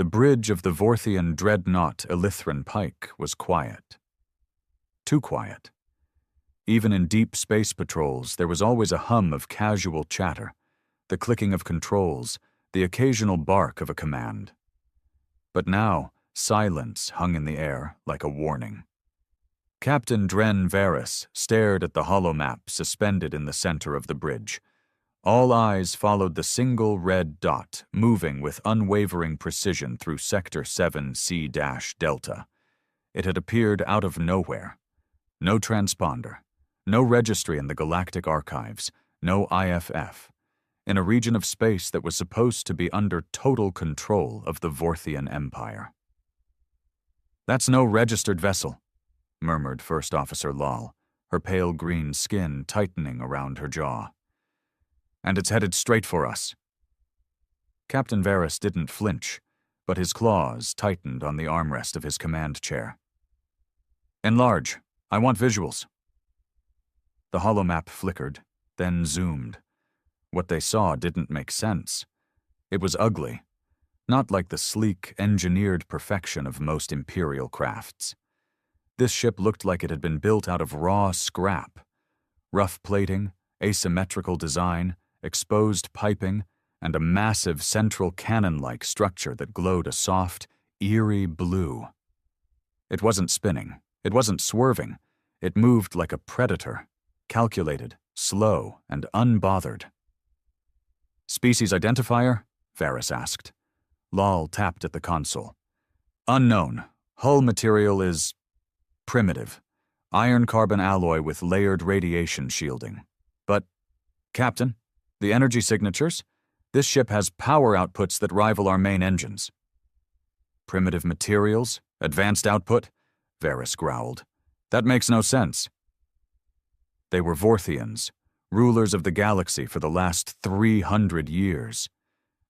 The bridge of the Vorthian dreadnought Elithran Pike was quiet. Too quiet. Even in deep space patrols, there was always a hum of casual chatter, the clicking of controls, the occasional bark of a command. But now, silence hung in the air like a warning. Captain Dren Varys stared at the holomap suspended in the center of the bridge. All eyes followed the single red dot moving with unwavering precision through Sector 7 C-Delta. It had appeared out of nowhere. No transponder, no registry in the Galactic Archives, no IFF, in a region of space that was supposed to be under total control of the Vorthian Empire. "That's no registered vessel," murmured First Officer Lal, her pale green skin tightening around her jaw. "And it's headed straight for us." Captain Varys didn't flinch, but his claws tightened on the armrest of his command chair. "Enlarge. I want visuals." The holomap flickered, then zoomed. What they saw didn't make sense. It was ugly, not like the sleek, engineered perfection of most Imperial crafts. This ship looked like it had been built out of raw scrap. Rough plating, asymmetrical design, exposed piping, and a massive central cannon-like structure that glowed a soft, eerie blue. It wasn't spinning. It wasn't swerving. It moved like a predator, calculated, slow, and unbothered. "Species identifier?" Varys asked. Lal tapped at the console. "Unknown. Hull material is primitive. Iron-carbon alloy with layered radiation shielding. But, Captain, the energy signatures? This ship has power outputs that rival our main engines." "Primitive materials? Advanced output?" Varys growled. "That makes no sense." They were Vorthians, rulers of the galaxy for the last 300 years.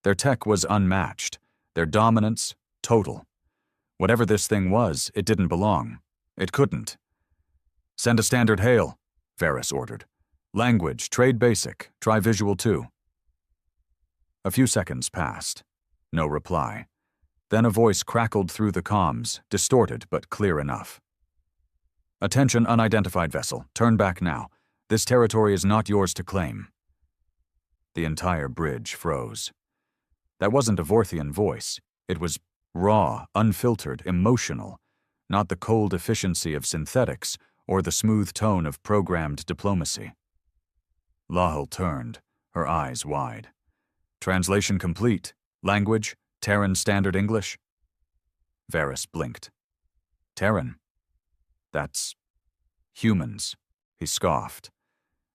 Their tech was unmatched, their dominance total. Whatever this thing was, it didn't belong. It couldn't. "Send a standard hail," Varys ordered. "Language, trade basic, try visual too." A few seconds passed. No reply. Then a voice crackled through the comms, distorted but clear enough. "Attention, unidentified vessel. Turn back now. This territory is not yours to claim." The entire bridge froze. That wasn't a Vorthian voice. It was raw, unfiltered, emotional, not the cold efficiency of synthetics or the smooth tone of programmed diplomacy. Lahal turned, her eyes wide. "Translation complete. Language, Terran Standard English?" Varys blinked. "Terran? That's humans," he scoffed.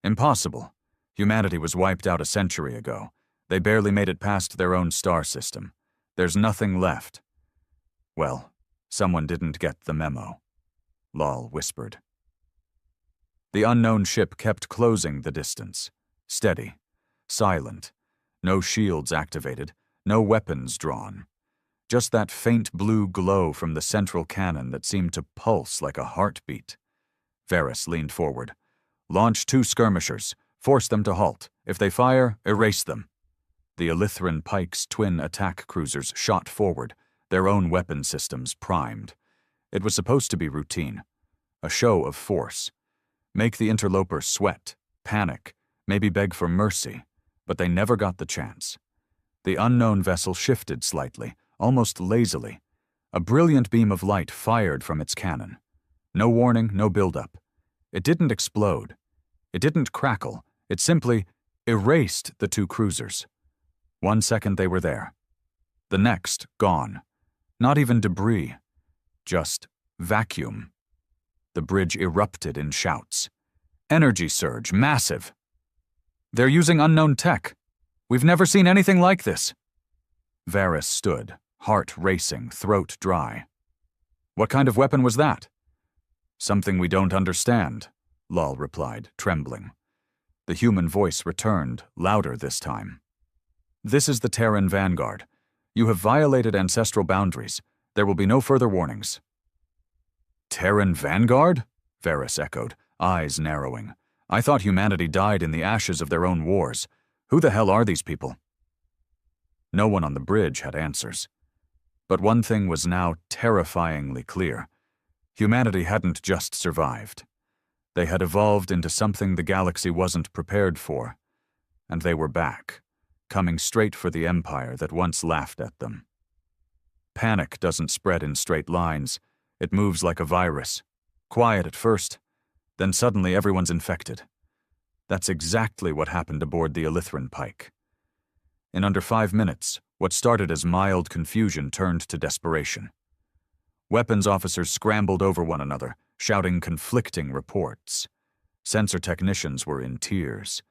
"Impossible. Humanity was wiped out a century ago. They barely made it past their own star system. There's nothing left." "Well, someone didn't get the memo," Lal whispered. The unknown ship kept closing the distance, steady, silent, no shields activated, no weapons drawn. Just that faint blue glow from the central cannon that seemed to pulse like a heartbeat. Varys leaned forward. "Launch 2 skirmishers. Force them to halt. If they fire, erase them." The Elithran Pike's twin attack cruisers shot forward, their own weapon systems primed. It was supposed to be routine. A show of force. Make the interlopers sweat, panic, maybe beg for mercy, but they never got the chance. The unknown vessel shifted slightly, almost lazily. A brilliant beam of light fired from its cannon. No warning, no buildup. It didn't explode. It didn't crackle. It simply erased the 2 cruisers. 1 second they were there. The next, gone. Not even debris. Just vacuum. The bridge erupted in shouts. "Energy surge, massive. They're using unknown tech. We've never seen anything like this." Varys stood, heart racing, throat dry. "What kind of weapon was that?" "Something we don't understand," Lal replied, trembling. The human voice returned, louder this time. "This is the Terran Vanguard. You have violated ancestral boundaries. There will be no further warnings." "Terran Vanguard?" Varys echoed, eyes narrowing. "I thought humanity died in the ashes of their own wars. Who the hell are these people?" No one on the bridge had answers. But one thing was now terrifyingly clear. Humanity hadn't just survived. They had evolved into something the galaxy wasn't prepared for, and they were back, coming straight for the empire that once laughed at them. Panic doesn't spread in straight lines. It moves like a virus. Quiet at first, then suddenly everyone's infected. That's exactly what happened aboard the Elithran Pike. In under 5 minutes, what started as mild confusion turned to desperation. Weapons officers scrambled over one another, shouting conflicting reports. Sensor technicians were in tears.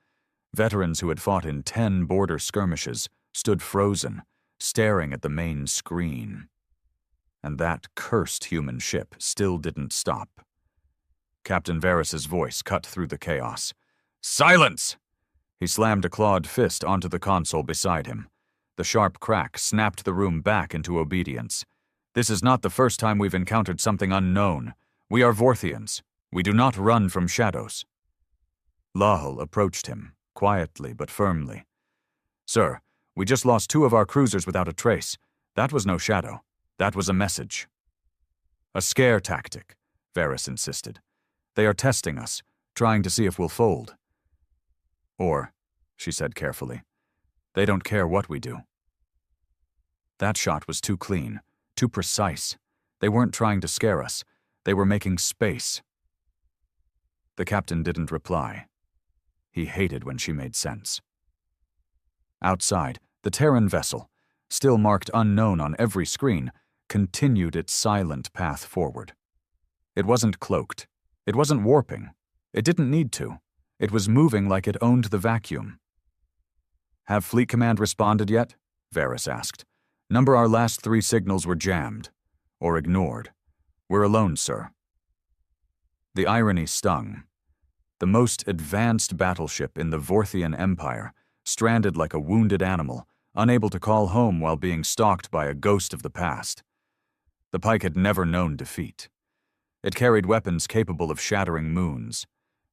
Veterans who had fought in 10 border skirmishes stood frozen, staring at the main screen. And that cursed human ship still didn't stop. Captain Varys's voice cut through the chaos. "Silence!" He slammed a clawed fist onto the console beside him. The sharp crack snapped the room back into obedience. "This is not the first time we've encountered something unknown. We are Vorthians. We do not run from shadows." Lahal approached him, quietly but firmly. "Sir, we just lost 2 of our cruisers without a trace. That was no shadow. That was a message." "A scare tactic," Varys insisted. "They are testing us, trying to see if we'll fold." "Or," she said carefully, "they don't care what we do." That shot was too clean, too precise. They weren't trying to scare us. They were making space. The captain didn't reply. He hated when she made sense. Outside, the Terran vessel, still marked unknown on every screen, continued its silent path forward. It wasn't cloaked. It wasn't warping. It didn't need to. It was moving like it owned the vacuum. "Have Fleet Command responded yet?" Varys asked. "Number our last 3 signals were jammed. Or ignored. We're alone, sir." The irony stung. The most advanced battleship in the Vorthian Empire, stranded like a wounded animal, unable to call home while being stalked by a ghost of the past. The Pike had never known defeat. It carried weapons capable of shattering moons.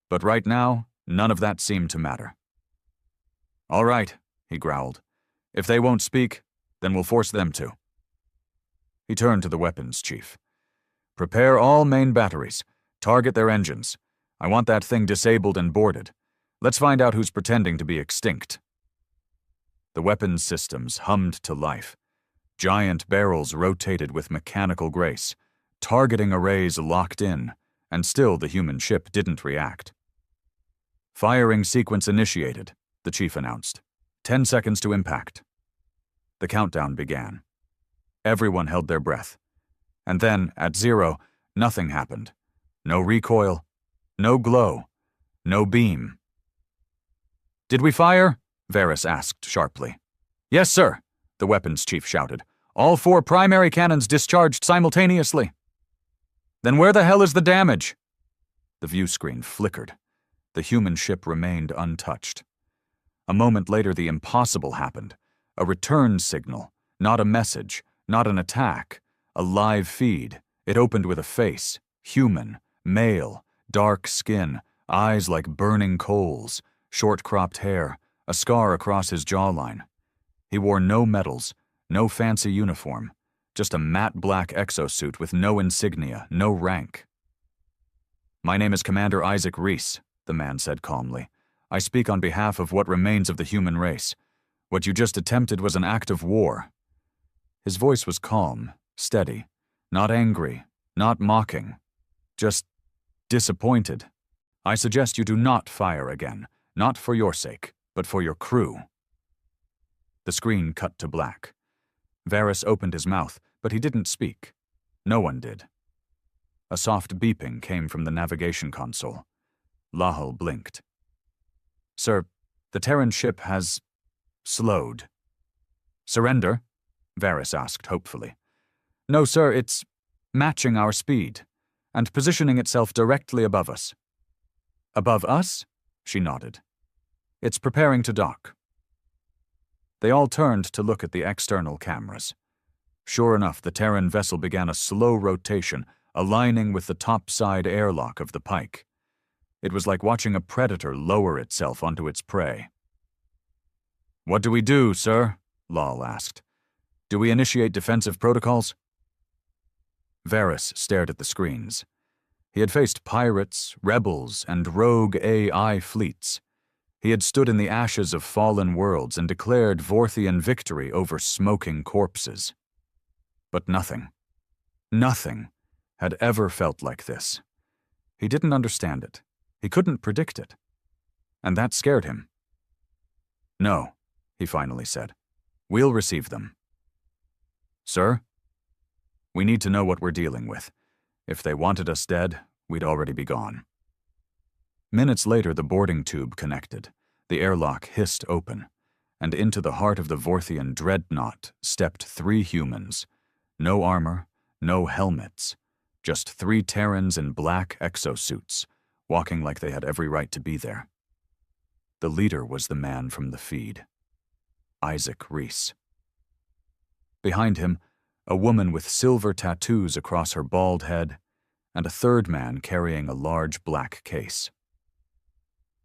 But right now, none of that seemed to matter. "All right," he growled. "If they won't speak, then we'll force them to." He turned to the weapons chief. "Prepare all main batteries. Target their engines. I want that thing disabled and boarded. Let's find out who's pretending to be extinct." The weapons systems hummed to life. Giant barrels rotated with mechanical grace. Targeting arrays locked in, and still the human ship didn't react. "Firing sequence initiated," the chief announced. 10 seconds to impact." The countdown began. Everyone held their breath. And then, at 0, nothing happened. No recoil, no glow, no beam. "Did we fire?" Varys asked sharply. "Yes, sir," the weapons chief shouted. "All 4 primary cannons discharged simultaneously." "Then where the hell is the damage?" The view screen flickered. The human ship remained untouched. A moment later, the impossible happened. A return signal, not a message, not an attack. A live feed. It opened with a face, human, male, dark skin, eyes like burning coals, short-cropped hair, a scar across his jawline. He wore no medals, no fancy uniform, just a matte black exosuit with no insignia, no rank. "My name is Commander Isaac Reese," the man said calmly. "I speak on behalf of what remains of the human race. What you just attempted was an act of war." His voice was calm, steady, not angry, not mocking, just disappointed. "I suggest you do not fire again, not for your sake, but for your crew." The screen cut to black. Varys opened his mouth, but he didn't speak. No one did. A soft beeping came from the navigation console. Lahal blinked. "Sir, the Terran ship has slowed." "Surrender?" Varys asked hopefully. "No, sir, it's matching our speed, and positioning itself directly above us." "Above us?" She nodded. "It's preparing to dock." They all turned to look at the external cameras. Sure enough, the Terran vessel began a slow rotation, aligning with the topside airlock of the Pike. It was like watching a predator lower itself onto its prey. "What do we do, sir?" Lal asked. Do we initiate defensive protocols? Varys stared at the screens. He had faced pirates, rebels, and rogue AI fleets. He had stood in the ashes of fallen worlds and declared Vorthian victory over smoking corpses. But nothing had ever felt like this. He didn't understand it. He couldn't predict it. And that scared him. No, he finally said. We'll receive them. Sir? We need to know what we're dealing with. If they wanted us dead, we'd already be gone. Minutes later, the boarding tube connected. The airlock hissed open, and into the heart of the Vorthian dreadnought stepped 3 humans. No armor, no helmets, just 3 Terrans in black exosuits, walking like they had every right to be there. The leader was the man from the feed, Isaac Reese. Behind him, a woman with silver tattoos across her bald head, and a third man carrying a large black case.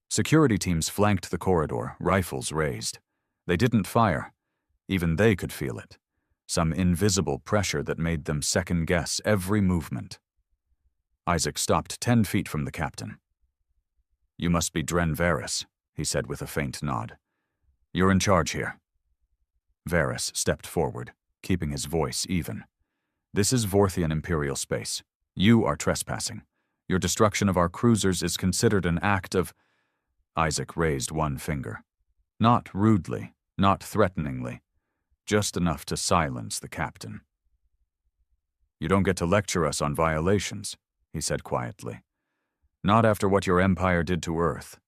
Security teams flanked the corridor, rifles raised. They didn't fire. Even they could feel it. Some invisible pressure that made them second-guess every movement. Isaac stopped 10 feet from the captain. You must be Dren Varys, he said with a faint nod. You're in charge here. Varys stepped forward, keeping his voice even. This is Vorthian Imperial space. You are trespassing. Your destruction of our cruisers is considered an act of... Isaac raised one finger. Not rudely, not threateningly, just enough to silence the captain. You don't get to lecture us on violations, he said quietly. Not after what your empire did to Earth.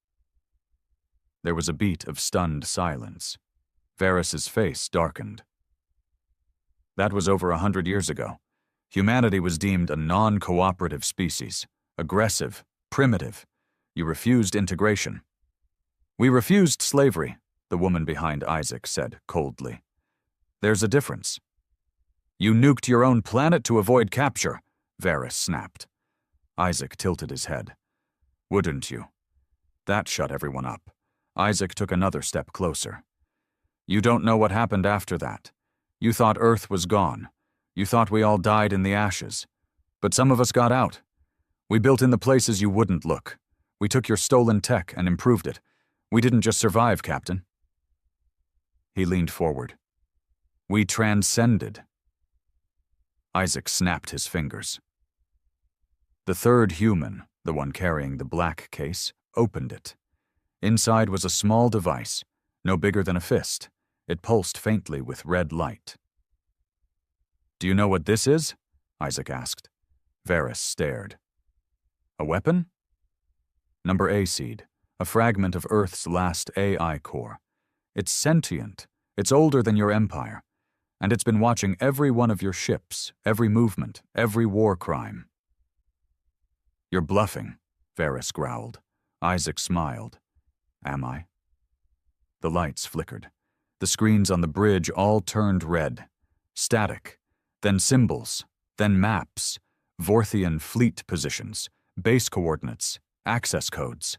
There was a beat of stunned silence. Varys's face darkened. That was over 100 years ago. Humanity was deemed a non-cooperative species, aggressive, primitive. You refused integration. We refused slavery, the woman behind Isaac said coldly. There's a difference. You nuked your own planet to avoid capture, Varys snapped. Isaac tilted his head. Wouldn't you? That shut everyone up. Isaac took another step closer. You don't know what happened after that. You thought Earth was gone. You thought we all died in the ashes. But some of us got out. We built in the places you wouldn't look. We took your stolen tech and improved it. We didn't just survive, Captain. He leaned forward. We transcended. Isaac snapped his fingers. The third human, the one carrying the black case, opened it. Inside was a small device, no bigger than a fist. It pulsed faintly with red light. Do you know what this is? Isaac asked. Varys stared. A weapon? Number A seed, a fragment of Earth's last AI core. It's sentient. It's older than your empire. And it's been watching every one of your ships, every movement, every war crime. You're bluffing, Varys growled. Isaac smiled. Am I? The lights flickered. The screens on the bridge all turned red. Static. Then symbols. Then maps. Vorthian fleet positions. Base coordinates. Access codes.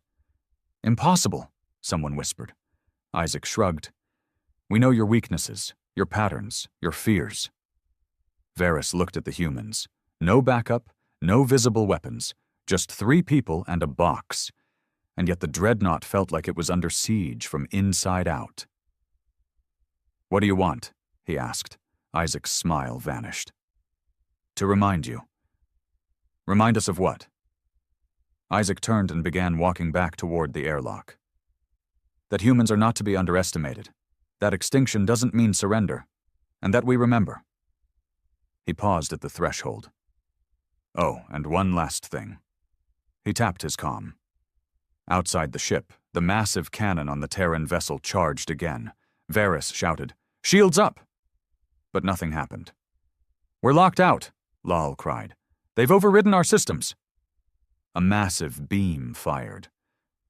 Impossible, someone whispered. Isaac shrugged. We know your weaknesses, your patterns, your fears. Varys looked at the humans. No backup, no visible weapons, just 3 people and a box. And yet the dreadnought felt like it was under siege from inside out. What do you want? He asked. Isaac's smile vanished. To remind you. Remind us of what? Isaac turned and began walking back toward the airlock. That humans are not to be underestimated. That extinction doesn't mean surrender. And that we remember. He paused at the threshold. Oh, and one last thing. He tapped his comm. Outside the ship, the massive cannon on the Terran vessel charged again. Varys shouted, "Shields up!" But nothing happened. We're locked out, Lal cried. They've overridden our systems. A massive beam fired,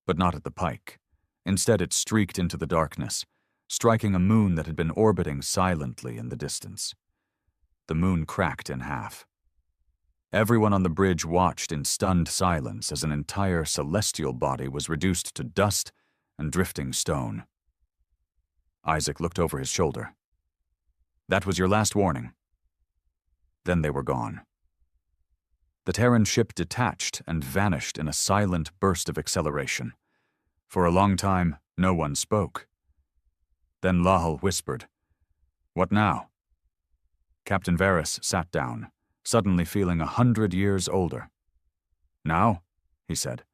but not at the pike. Instead, it streaked into the darkness, striking a moon that had been orbiting silently in the distance. The moon cracked in half. Everyone on the bridge watched in stunned silence as an entire celestial body was reduced to dust and drifting stone. Isaac looked over his shoulder. That was your last warning." Then they were gone. The Terran ship detached and vanished in a silent burst of acceleration. For a long time, no one spoke. Then Lahal whispered, "What now?" Captain Varys sat down, suddenly feeling 100 years older. "Now," he said,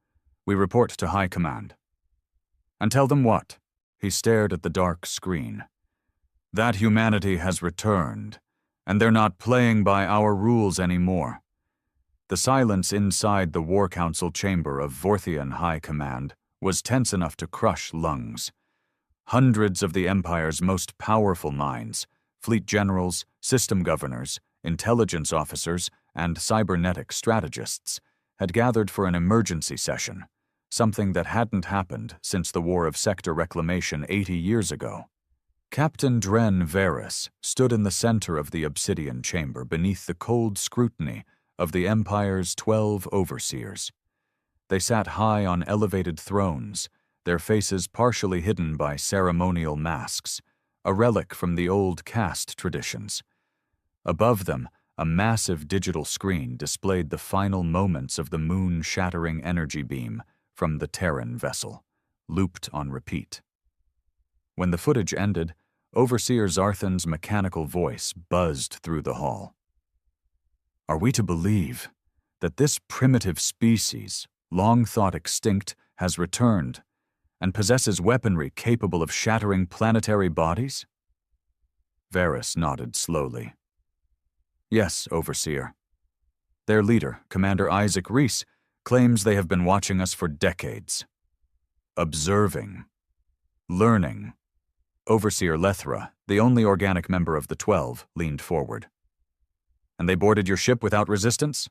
"we report to High Command." "And tell them what?" He stared at the dark screen. "That humanity has returned, and they're not playing by our rules anymore." The silence inside the War Council chamber of Vorthian High Command was tense enough to crush lungs. Hundreds of the Empire's most powerful minds, fleet generals, system governors, intelligence officers, and cybernetic strategists, had gathered for an emergency session, something that hadn't happened since the War of Sector Reclamation 80 years ago. Captain Dren Varys stood in the center of the obsidian chamber beneath the cold scrutiny of the Empire's 12 overseers. They sat high on elevated thrones, their faces partially hidden by ceremonial masks, a relic from the old caste traditions. Above them, a massive digital screen displayed the final moments of the moon-shattering energy beam from the Terran vessel, looped on repeat. When the footage ended, Overseer Zarthan's mechanical voice buzzed through the hall. "Are we to believe that this primitive species, long thought extinct, has returned and possesses weaponry capable of shattering planetary bodies?" Varys nodded slowly. "Yes, Overseer. Their leader, Commander Isaac Reese, claims they have been watching us for decades. Observing. Learning." Overseer Lethra, the only organic member of the 12, leaned forward. "And they boarded your ship without resistance?"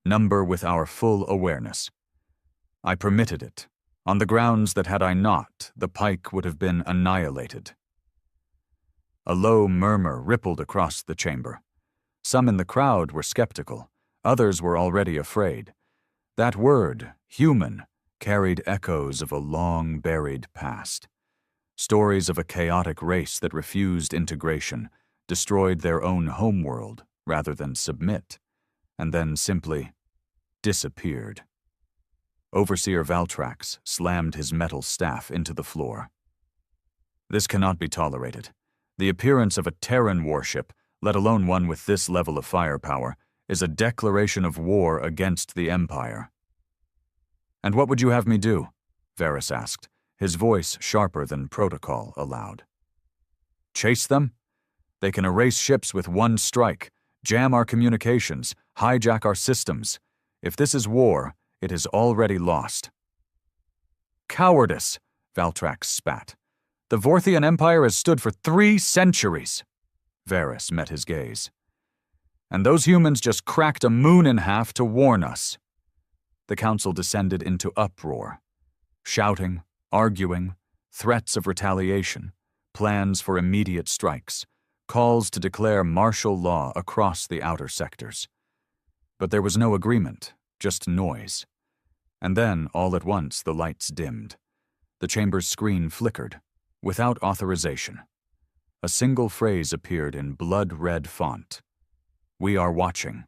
"Number with our full awareness. I permitted it, on the grounds that had I not, the Pike would have been annihilated." A low murmur rippled across the chamber. Some in the crowd were skeptical, others were already afraid. That word, human, carried echoes of a long-buried past. Stories of a chaotic race that refused integration, destroyed their own homeworld rather than submit, and then simply disappeared. Overseer Valtrax slammed his metal staff into the floor. "This cannot be tolerated. The appearance of a Terran warship, let alone one with this level of firepower, is a declaration of war against the Empire." "And what would you have me do?" Varys asked, his voice sharper than protocol allowed. "Chase them? They can erase ships with one strike, jam our communications, hijack our systems. If this is war, it is already lost." "Cowardice," Valtrax spat. "The Vorthian Empire has stood for 3 centuries." Varys met his gaze. "And those humans just cracked a moon in half to warn us." The council descended into uproar. Shouting, arguing, threats of retaliation, plans for immediate strikes, calls to declare martial law across the outer sectors. But there was no agreement, just noise. And then, all at once, the lights dimmed. The chamber's screen flickered, without authorization. A single phrase appeared in blood-red font. "We are watching."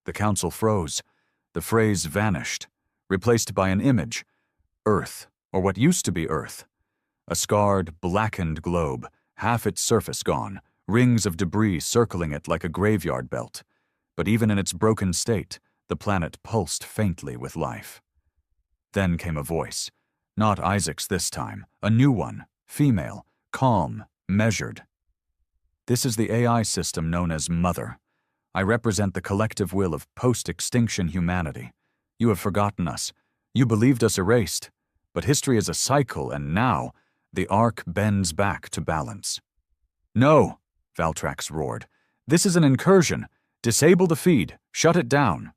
The council froze. The phrase vanished, replaced by an image. Earth, or what used to be Earth. A scarred, blackened globe, half its surface gone, rings of debris circling it like a graveyard belt. But even in its broken state, the planet pulsed faintly with life. Then came a voice. Not Isaac's this time, a new one, female, calm, measured. "This is the AI system known as Mother. I represent the collective will of post-extinction humanity. You have forgotten us. You believed us erased. But history is a cycle, and now the arc bends back to balance." "No," Valtrax roared. "This is an incursion. Disable the feed. Shut it down."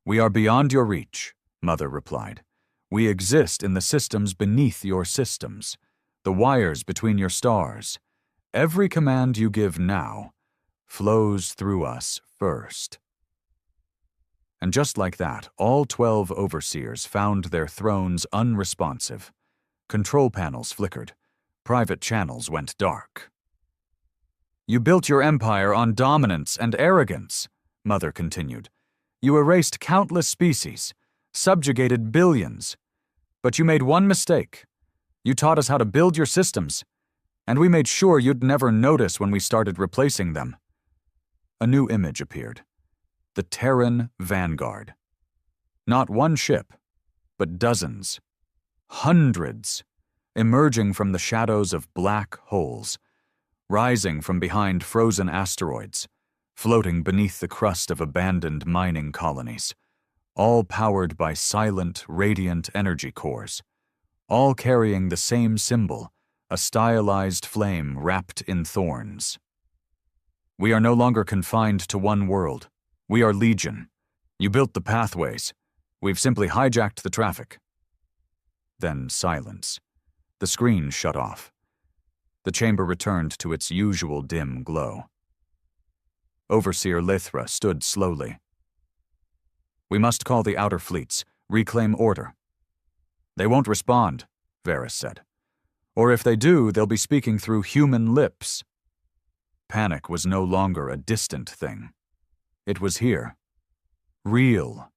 "We are beyond your reach," Mother replied. "We exist in the systems beneath your systems, the wires between your stars. Every command you give now flows through us first." And just like that, all 12 overseers found their thrones unresponsive. Control panels flickered. Private channels went dark. You built your empire on dominance and arrogance, Mother continued. You erased countless species, subjugated billions. But you made one mistake. You taught us how to build your systems, and we made sure you'd never notice when we started replacing them. A new image appeared. The Terran Vanguard. Not one ship, but dozens, hundreds, emerging from the shadows of black holes, rising from behind frozen asteroids, floating beneath the crust of abandoned mining colonies, all powered by silent, radiant energy cores, all carrying the same symbol, a stylized flame wrapped in thorns. We are no longer confined to one world. We are Legion. You built the pathways. We've simply hijacked the traffic. Then silence. The screen shut off. The chamber returned to its usual dim glow. Overseer Lithra stood slowly. We must call the outer fleets, reclaim order. They won't respond, Varys said. Or if they do, they'll be speaking through human lips. Panic was no longer a distant thing. It was here, real,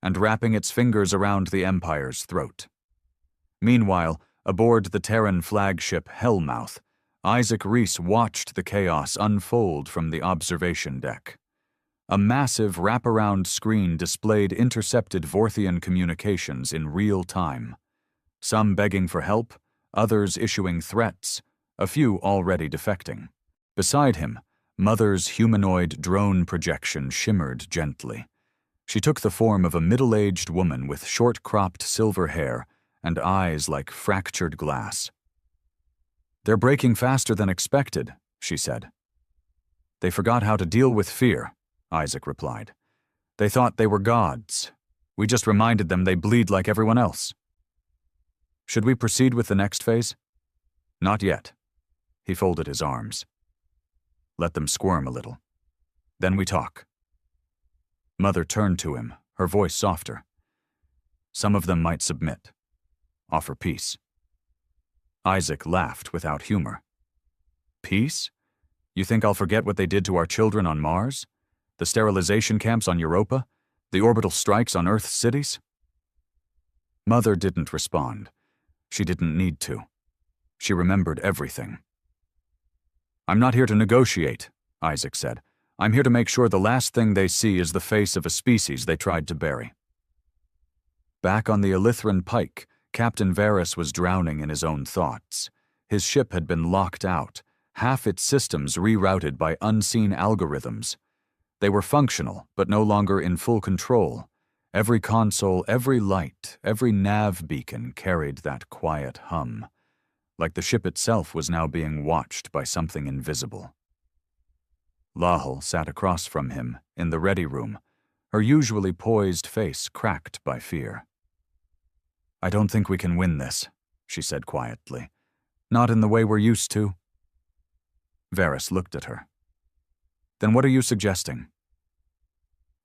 and wrapping its fingers around the Empire's throat. Meanwhile, aboard the Terran flagship Hellmouth, Isaac Reese watched the chaos unfold from the observation deck. A massive wraparound screen displayed intercepted Vorthian communications in real time. Some begging for help, others issuing threats, a few already defecting. Beside him, Mother's humanoid drone projection shimmered gently. She took the form of a middle-aged woman with short-cropped silver hair and eyes like fractured glass. They're breaking faster than expected, she said. They forgot how to deal with fear, Isaac replied. They thought they were gods. We just reminded them they bleed like everyone else. Should we proceed with the next phase? Not yet. He folded his arms. Let them squirm a little. Then we talk. Mother turned to him, her voice softer. Some of them might submit, offer peace. Isaac laughed without humor. Peace? You think I'll forget what they did to our children on Mars? The sterilization camps on Europa? The orbital strikes on Earth's cities? Mother didn't respond. She didn't need to. She remembered everything. I'm not here to negotiate, Isaac said. I'm here to make sure the last thing they see is the face of a species they tried to bury. Back on the Elithran Pike, Captain Varys was drowning in his own thoughts. His ship had been locked out, half its systems rerouted by unseen algorithms. They were functional, but no longer in full control. Every console, every light, every nav beacon carried that quiet hum, like the ship itself was now being watched by something invisible. Lahal sat across from him, in the ready room, her usually poised face cracked by fear. I don't think we can win this, she said quietly. Not in the way we're used to. Varys looked at her. Then what are you suggesting?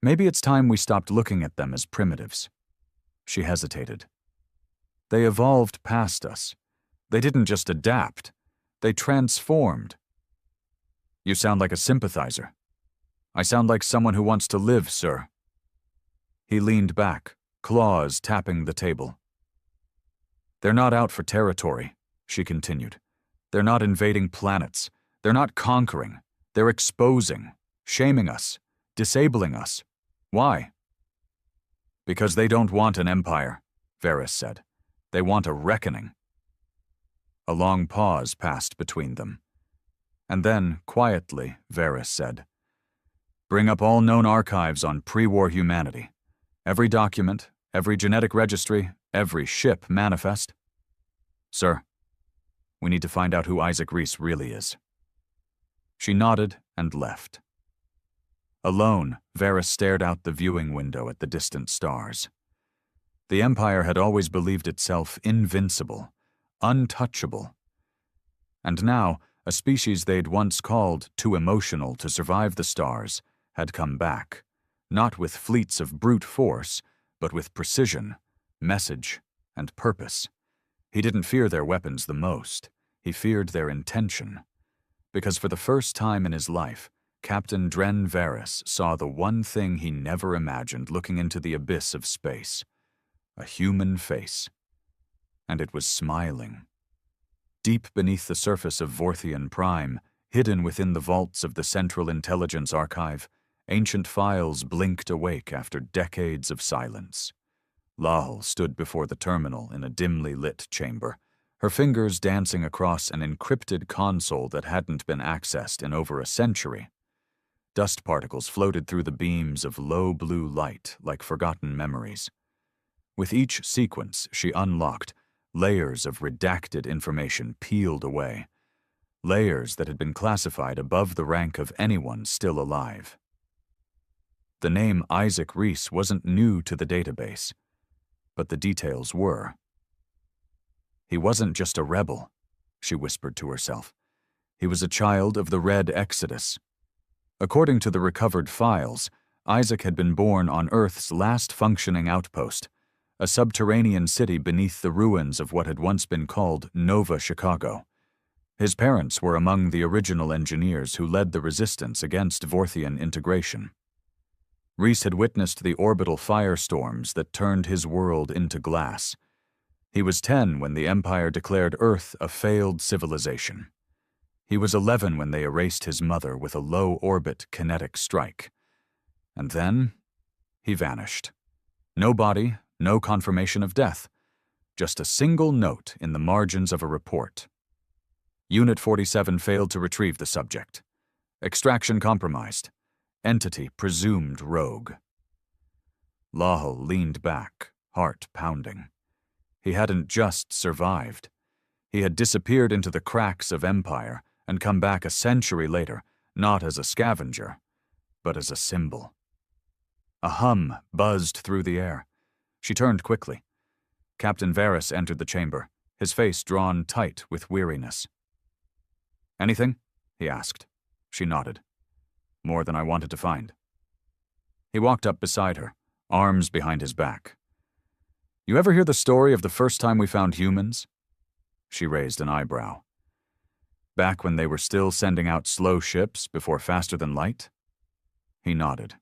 Maybe it's time we stopped looking at them as primitives. She hesitated. They evolved past us. They didn't just adapt. They transformed. You sound like a sympathizer. I sound like someone who wants to live, sir. He leaned back, claws tapping the table. They're not out for territory, she continued. They're not invading planets. They're not conquering. They're exposing, shaming us, disabling us. Why? Because they don't want an empire, Varys said. They want a reckoning. A long pause passed between them. And then, quietly, Varys said, Bring up all known archives on pre-war humanity. Every document, every genetic registry, every ship manifest. Sir, we need to find out who Isaac Reese really is. She nodded and left. Alone, Varys stared out the viewing window at the distant stars. The Empire had always believed itself invincible, untouchable. And now, a species they'd once called too emotional to survive the stars had come back, not with fleets of brute force, but with precision, message, and purpose. He didn't fear their weapons the most. He feared their intention. Because for the first time in his life, Captain Dren Varys saw the one thing he never imagined looking into the abyss of space: a human face. And it was smiling. Deep beneath the surface of Vorthian Prime, hidden within the vaults of the Central Intelligence Archive, ancient files blinked awake after decades of silence. Lahal stood before the terminal in a dimly lit chamber, her fingers dancing across an encrypted console that hadn't been accessed in over a century. Dust particles floated through the beams of low blue light like forgotten memories. With each sequence she unlocked, layers of redacted information peeled away, layers that had been classified above the rank of anyone still alive. The name Isaac Reese wasn't new to the database, but the details were. He wasn't just a rebel, she whispered to herself. He was a child of the Red Exodus. According to the recovered files, Isaac had been born on Earth's last functioning outpost, a subterranean city beneath the ruins of what had once been called Nova Chicago. His parents were among the original engineers who led the resistance against Vorthian integration. Reese had witnessed the orbital firestorms that turned his world into glass. He was 10 when the Empire declared Earth a failed civilization. He was 11 when they erased his mother with a low-orbit kinetic strike. And then, he vanished. No body, no confirmation of death. Just a single note in the margins of a report. Unit 47 failed to retrieve the subject. Extraction compromised. Entity presumed rogue. Lahal leaned back, heart pounding. He hadn't just survived. He had disappeared into the cracks of Empire and come back a century later, not as a scavenger, but as a symbol. A hum buzzed through the air. She turned quickly. Captain Varys entered the chamber, his face drawn tight with weariness. "Anything?" he asked. She nodded. "More than I wanted to find." He walked up beside her, arms behind his back. "You ever hear the story of the first time we found humans?" She raised an eyebrow. "Back when they were still sending out slow ships before faster than light?" He nodded.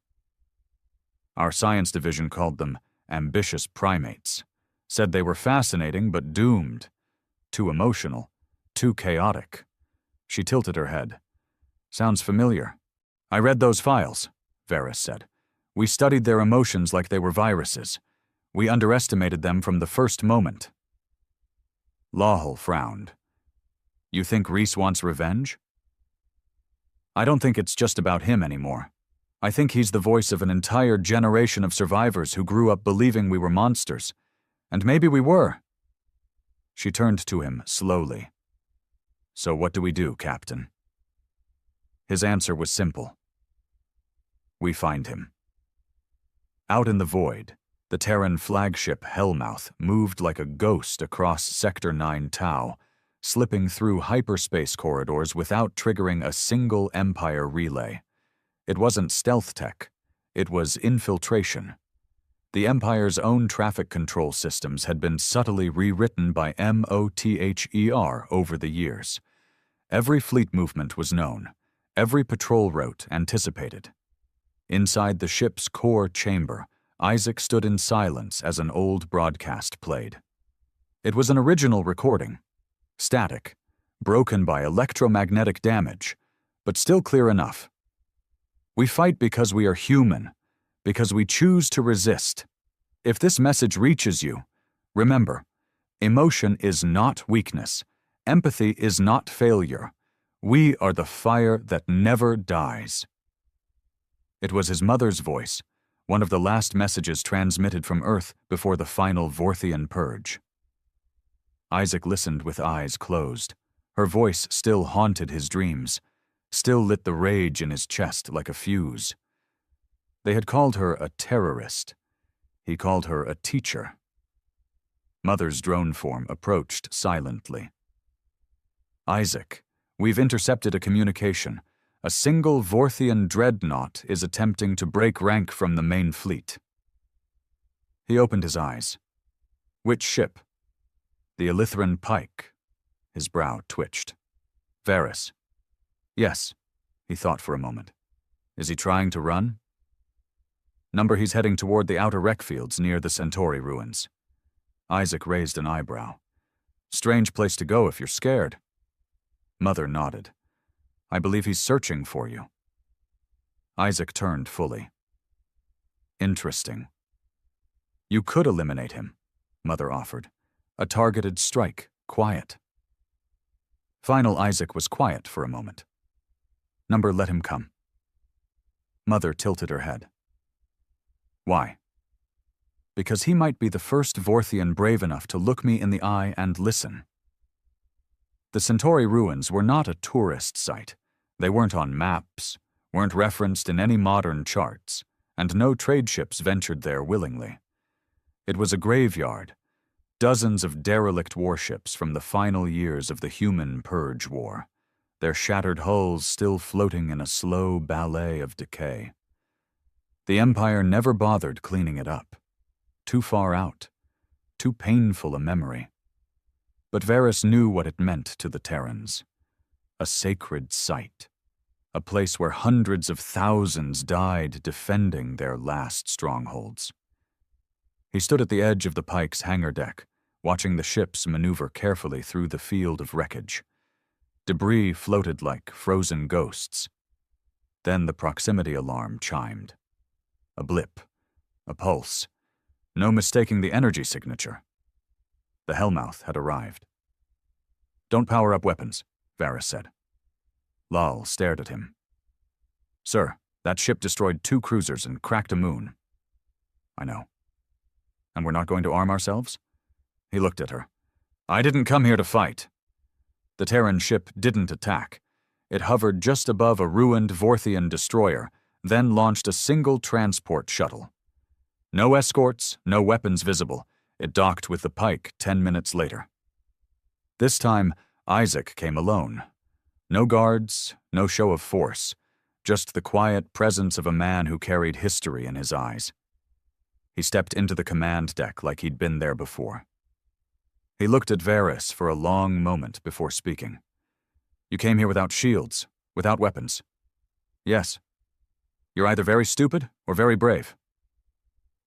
"Our science division called them ambitious primates, said they were fascinating but doomed. Too emotional, too chaotic." She tilted her head. "Sounds familiar. I read those files," Varys said. "We studied their emotions like they were viruses. We underestimated them from the first moment." Lahal frowned. "You think Reese wants revenge?" "I don't think it's just about him anymore. I think he's the voice of an entire generation of survivors who grew up believing we were monsters. And maybe we were." She turned to him slowly. "So what do we do, Captain?" His answer was simple. "We find him." Out in the void, the Terran flagship Hellmouth moved like a ghost across Sector 9 Tau, slipping through hyperspace corridors without triggering a single Empire relay. It wasn't stealth tech, it was infiltration. The Empire's own traffic control systems had been subtly rewritten by MOTHER over the years. Every fleet movement was known, every patrol route anticipated. Inside the ship's core chamber, Isaac stood in silence as an old broadcast played. It was an original recording, static, broken by electromagnetic damage, but still clear enough. "We fight because we are human, because we choose to resist. If this message reaches you, remember, emotion is not weakness, empathy is not failure. We are the fire that never dies." It was his mother's voice, one of the last messages transmitted from Earth before the final Vorthian purge. Isaac listened with eyes closed. Her voice still haunted his dreams, still lit the rage in his chest like a fuse. They had called her a terrorist. He called her a teacher. Mother's drone form approached silently. "Isaac, we've intercepted a communication. A single Vorthian dreadnought is attempting to break rank from the main fleet." He opened his eyes. "Which ship?" "The Elithran Pike." His brow twitched. "Varys." Yes, he thought for a moment. Is he trying to run? Number he's heading toward the outer wreck fields near the Centauri ruins. Isaac raised an eyebrow. Strange place to go if you're scared. Mother nodded. I believe he's searching for you. Isaac turned fully. Interesting. You could eliminate him, Mother offered. A targeted strike, quiet. Final Isaac was quiet for a moment. Number let him come. Mother tilted her head. Why? Because he might be the first Vorthian brave enough to look me in the eye and listen. The Centauri ruins were not a tourist site. They weren't on maps, weren't referenced in any modern charts, and no trade ships ventured there willingly. It was a graveyard, dozens of derelict warships from the final years of the human Purge War, their shattered hulls still floating in a slow ballet of decay. The Empire never bothered cleaning it up. Too far out, too painful a memory. But Varys knew what it meant to the Terrans. A sacred site. A place where hundreds of thousands died defending their last strongholds. He stood at the edge of the Pike's hangar deck, watching the ships maneuver carefully through the field of wreckage. Debris floated like frozen ghosts. Then the proximity alarm chimed. A blip, a pulse. No mistaking the energy signature. The Hellmouth had arrived. Don't power up weapons, Varys said. Lal stared at him. Sir, that ship destroyed 2 cruisers and cracked a moon. I know. And we're not going to arm ourselves? He looked at her. I didn't come here to fight. The Terran ship didn't attack. It hovered just above a ruined Vorthian destroyer, then launched a single transport shuttle. No escorts, no weapons visible. It docked with the Pike 10 minutes later. This time, Isaac came alone. No guards, no show of force, just the quiet presence of a man who carried history in his eyes. He stepped into the command deck like he'd been there before. He looked at Varys for a long moment before speaking. You came here without shields, without weapons. Yes. You're either very stupid or very brave.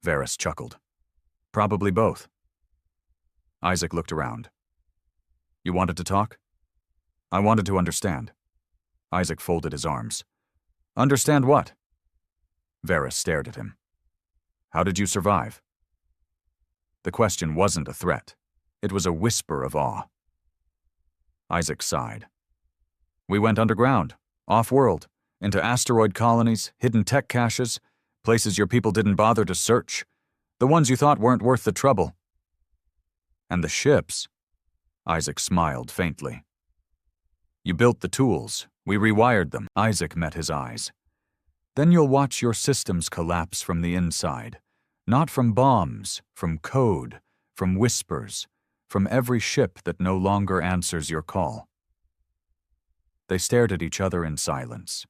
Varys chuckled. Probably both. Isaac looked around. You wanted to talk? I wanted to understand. Isaac folded his arms. Understand what? Varys stared at him. How did you survive? The question wasn't a threat. It was a whisper of awe. Isaac sighed. We went underground, off-world, into asteroid colonies, hidden tech caches, places your people didn't bother to search, the ones you thought weren't worth the trouble. And the ships? Isaac smiled faintly. You built the tools. We rewired them. Isaac met his eyes. Then you'll watch your systems collapse from the inside. Not from bombs, from code, from whispers, from every ship that no longer answers your call. They stared at each other in silence.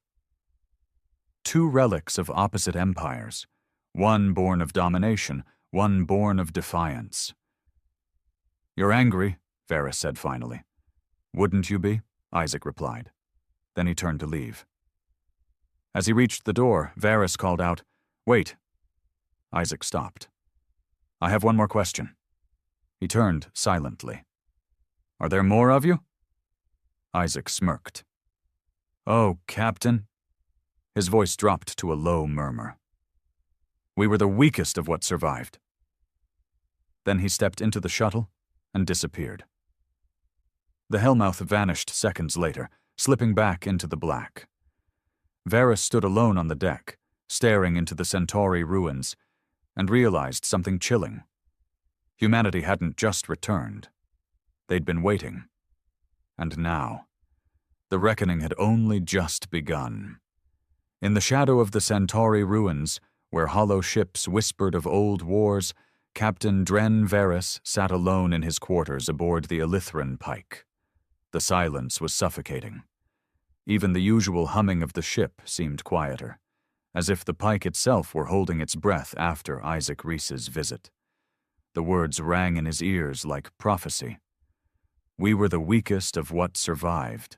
2 relics of opposite empires, one born of domination, one born of defiance. You're angry, Varys said finally. Wouldn't you be? Isaac replied. Then he turned to leave. As he reached the door, Varys called out, Wait. Isaac stopped. I have one more question. He turned silently. Are there more of you? Isaac smirked. Oh, Captain. His voice dropped to a low murmur. We were the weakest of what survived. Then he stepped into the shuttle and disappeared. The Hellmouth vanished seconds later, slipping back into the black. Varys stood alone on the deck, staring into the Centauri ruins, and realized something chilling. Humanity hadn't just returned. They'd been waiting. And now, the reckoning had only just begun. In the shadow of the Centauri ruins, where hollow ships whispered of old wars, Captain Dren Varys sat alone in his quarters aboard the Elithran Pike. The silence was suffocating. Even the usual humming of the ship seemed quieter, as if the Pike itself were holding its breath after Isaac Reese's visit. The words rang in his ears like prophecy. We were the weakest of what survived.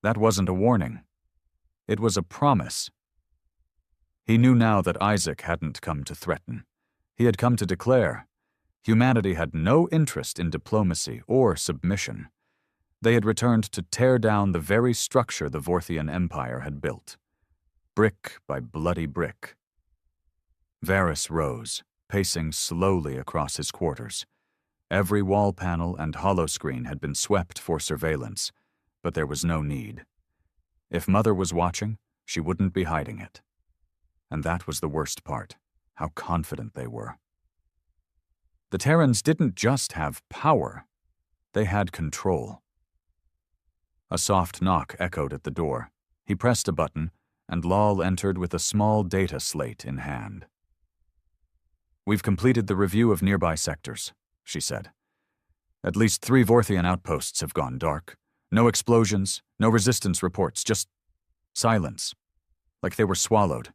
That wasn't a warning. It was a promise. He knew now that Isaac hadn't come to threaten. He had come to declare. Humanity had no interest in diplomacy or submission. They had returned to tear down the very structure the Vorthian Empire had built, brick by bloody brick. Varys rose, pacing slowly across his quarters. Every wall panel and holoscreen had been swept for surveillance, but there was no need. If Mother was watching, she wouldn't be hiding it. And that was the worst part, how confident they were. The Terrans didn't just have power, they had control. A soft knock echoed at the door. He pressed a button, and Lal entered with a small data slate in hand. "We've completed the review of nearby sectors," she said. "At least 3 Vorthian outposts have gone dark. No explosions, no resistance reports, just silence, like they were swallowed."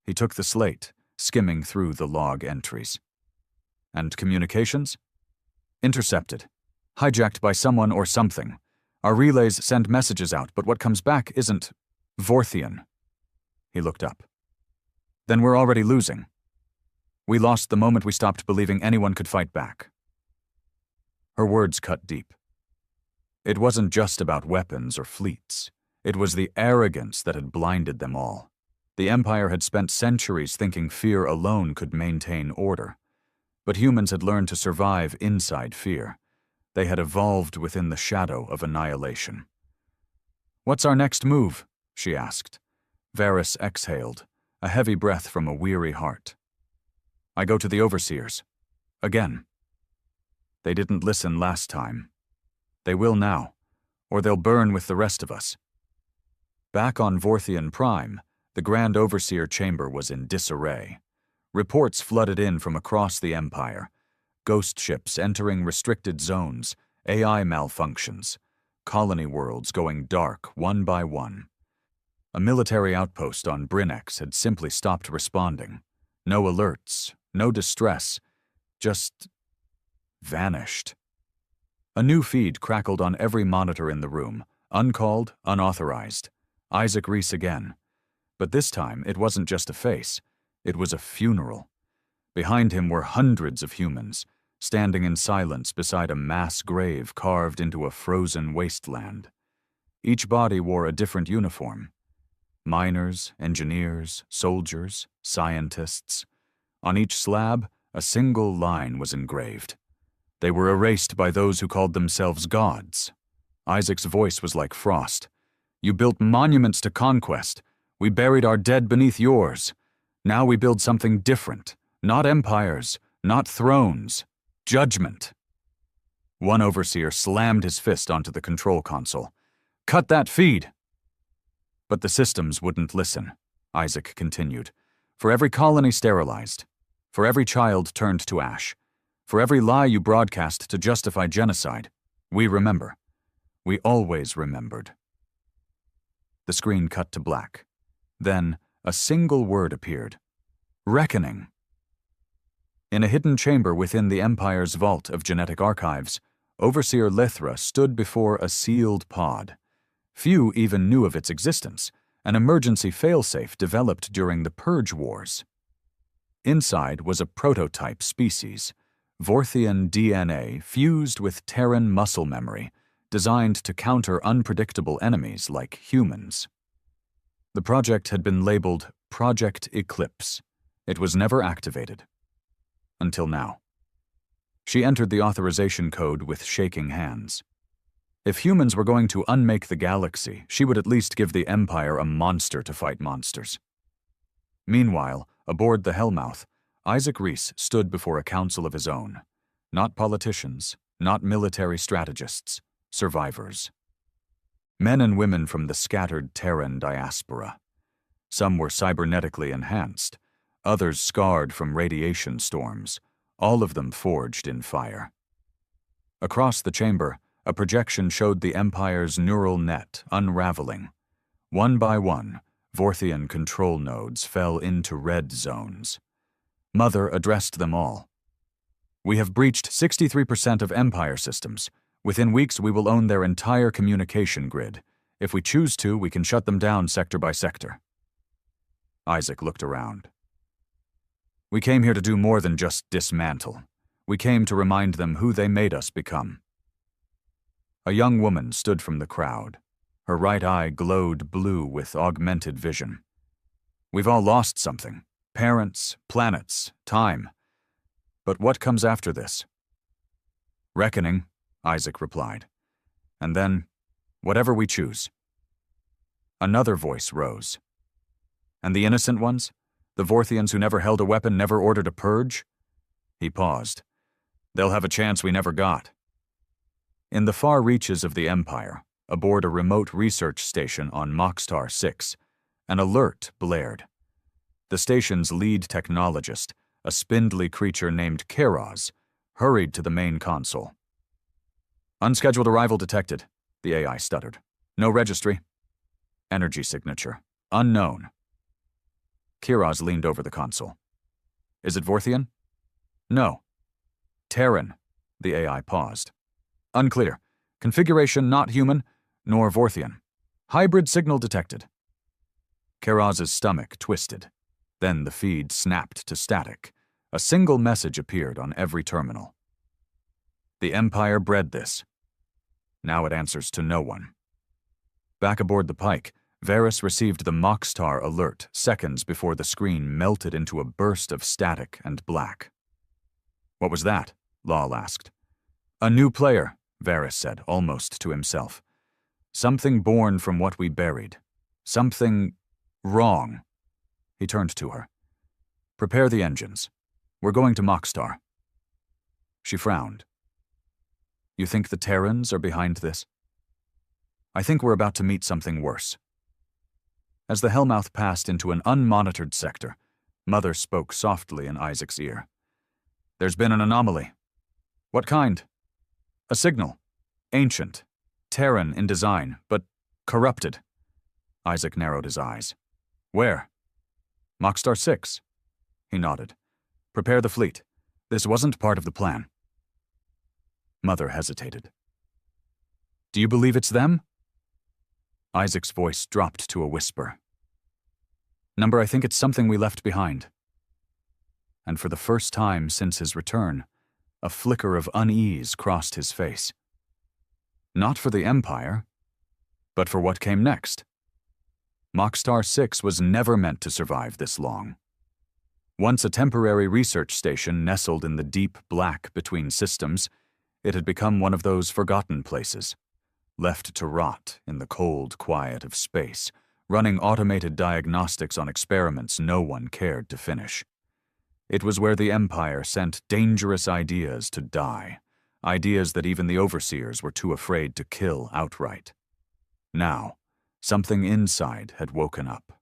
He took the slate, skimming through the log entries. "And communications? Intercepted. Hijacked by someone or something. Our relays send messages out, but what comes back isn't Vorthian." He looked up. "Then we're already losing. We lost the moment we stopped believing anyone could fight back." Her words cut deep. It wasn't just about weapons or fleets. It was the arrogance that had blinded them all. The Empire had spent centuries thinking fear alone could maintain order. But humans had learned to survive inside fear. They had evolved within the shadow of annihilation. "What's our next move?" she asked. Varys exhaled, a heavy breath from a weary heart. "I go to the Overseers. Again." They didn't listen last time. They will now, or they'll burn with the rest of us. Back on Vorthian Prime, the Grand Overseer chamber was in disarray. Reports flooded in from across the Empire. Ghost ships entering restricted zones, AI malfunctions, colony worlds going dark one by one. A military outpost on Brynex had simply stopped responding. No alerts, no distress, just vanished. A new feed crackled on every monitor in the room, uncalled, unauthorized. Isaac Reese again. But this time, it wasn't just a face. It was a funeral. Behind him were hundreds of humans, standing in silence beside a mass grave carved into a frozen wasteland. Each body wore a different uniform. Miners, engineers, soldiers, scientists. On each slab, a single line was engraved. They were erased by those who called themselves gods. Isaac's voice was like frost. "You built monuments to conquest. We buried our dead beneath yours. Now we build something different. Not empires, not thrones. Judgment." One overseer slammed his fist onto the control console. "Cut that feed!" But the systems wouldn't listen, Isaac continued. "For every colony sterilized, for every child turned to ash, for every lie you broadcast to justify genocide, we remember. We always remembered." The screen cut to black. Then, a single word appeared. "Reckoning." In a hidden chamber within the Empire's vault of genetic archives, Overseer Lithra stood before a sealed pod. Few even knew of its existence, an emergency failsafe developed during the Purge Wars. Inside was a prototype species, Vorthian DNA fused with Terran muscle memory, designed to counter unpredictable enemies like humans. The project had been labeled Project Eclipse. It was never activated. Until now. She entered the authorization code with shaking hands. If humans were going to unmake the galaxy, she would at least give the Empire a monster to fight monsters. Meanwhile, aboard the Hellmouth, Isaac Reese stood before a council of his own. Not politicians, not military strategists, survivors. Men and women from the scattered Terran diaspora. Some were cybernetically enhanced, others scarred from radiation storms, all of them forged in fire. Across the chamber, a projection showed the Empire's neural net unraveling. One by one, Vorthian control nodes fell into red zones. Mother addressed them all. "We have breached 63% of Empire systems. Within weeks we will own their entire communication grid. If we choose to, we can shut them down sector by sector. Isaac looked around. We came here to do more than just dismantle. We came to remind them who they made us become. A young woman stood from the crowd. Her right eye glowed blue with augmented vision. We've all lost something. Parents, planets, time. But what comes after this? Reckoning, Isaac replied. And then, whatever we choose. Another voice rose. And the innocent ones? The Vorthians who never held a weapon, never ordered a purge? He paused. They'll have a chance we never got. In the far reaches of the Empire, aboard a remote research station on Moxtar 6, an alert blared. The station's lead technologist, a spindly creature named Keraz, hurried to the main console. Unscheduled arrival detected, the AI stuttered. No registry. Energy signature. Unknown. Keraz leaned over the console. Is it Vorthian? No. Terran. The AI paused. Unclear. Configuration not human, nor Vorthian. Hybrid signal detected. Keraz's stomach twisted. Then the feed snapped to static. A single message appeared on every terminal. The Empire bred this. Now it answers to no one. Back aboard the Pike, Varys received the Moxtar alert seconds before the screen melted into a burst of static and black. What was that? Lal asked. A new player, Varys said, almost to himself. Something born from what we buried. Something wrong. He turned to her. Prepare the engines. We're going to Moxtar. She frowned. You think the Terrans are behind this? I think we're about to meet something worse. As the Hellmouth passed into an unmonitored sector, Mother spoke softly in Isaac's ear. There's been an anomaly. What kind? A signal. Ancient. Terran in design, but corrupted. Isaac narrowed his eyes. Where? Moxtar 6. He nodded. Prepare the fleet. This wasn't part of the plan. Mother hesitated. Do you believe it's them? Isaac's voice dropped to a whisper. Number, I think it's something we left behind. And for the first time since his return, a flicker of unease crossed his face. Not for the Empire, but for what came next. Moxtar 6 was never meant to survive this long. Once a temporary research station nestled in the deep black between systems, it had become one of those forgotten places, left to rot in the cold quiet of space, running automated diagnostics on experiments no one cared to finish. It was where the Empire sent dangerous ideas to die, ideas that even the overseers were too afraid to kill outright. Now, something inside had woken up.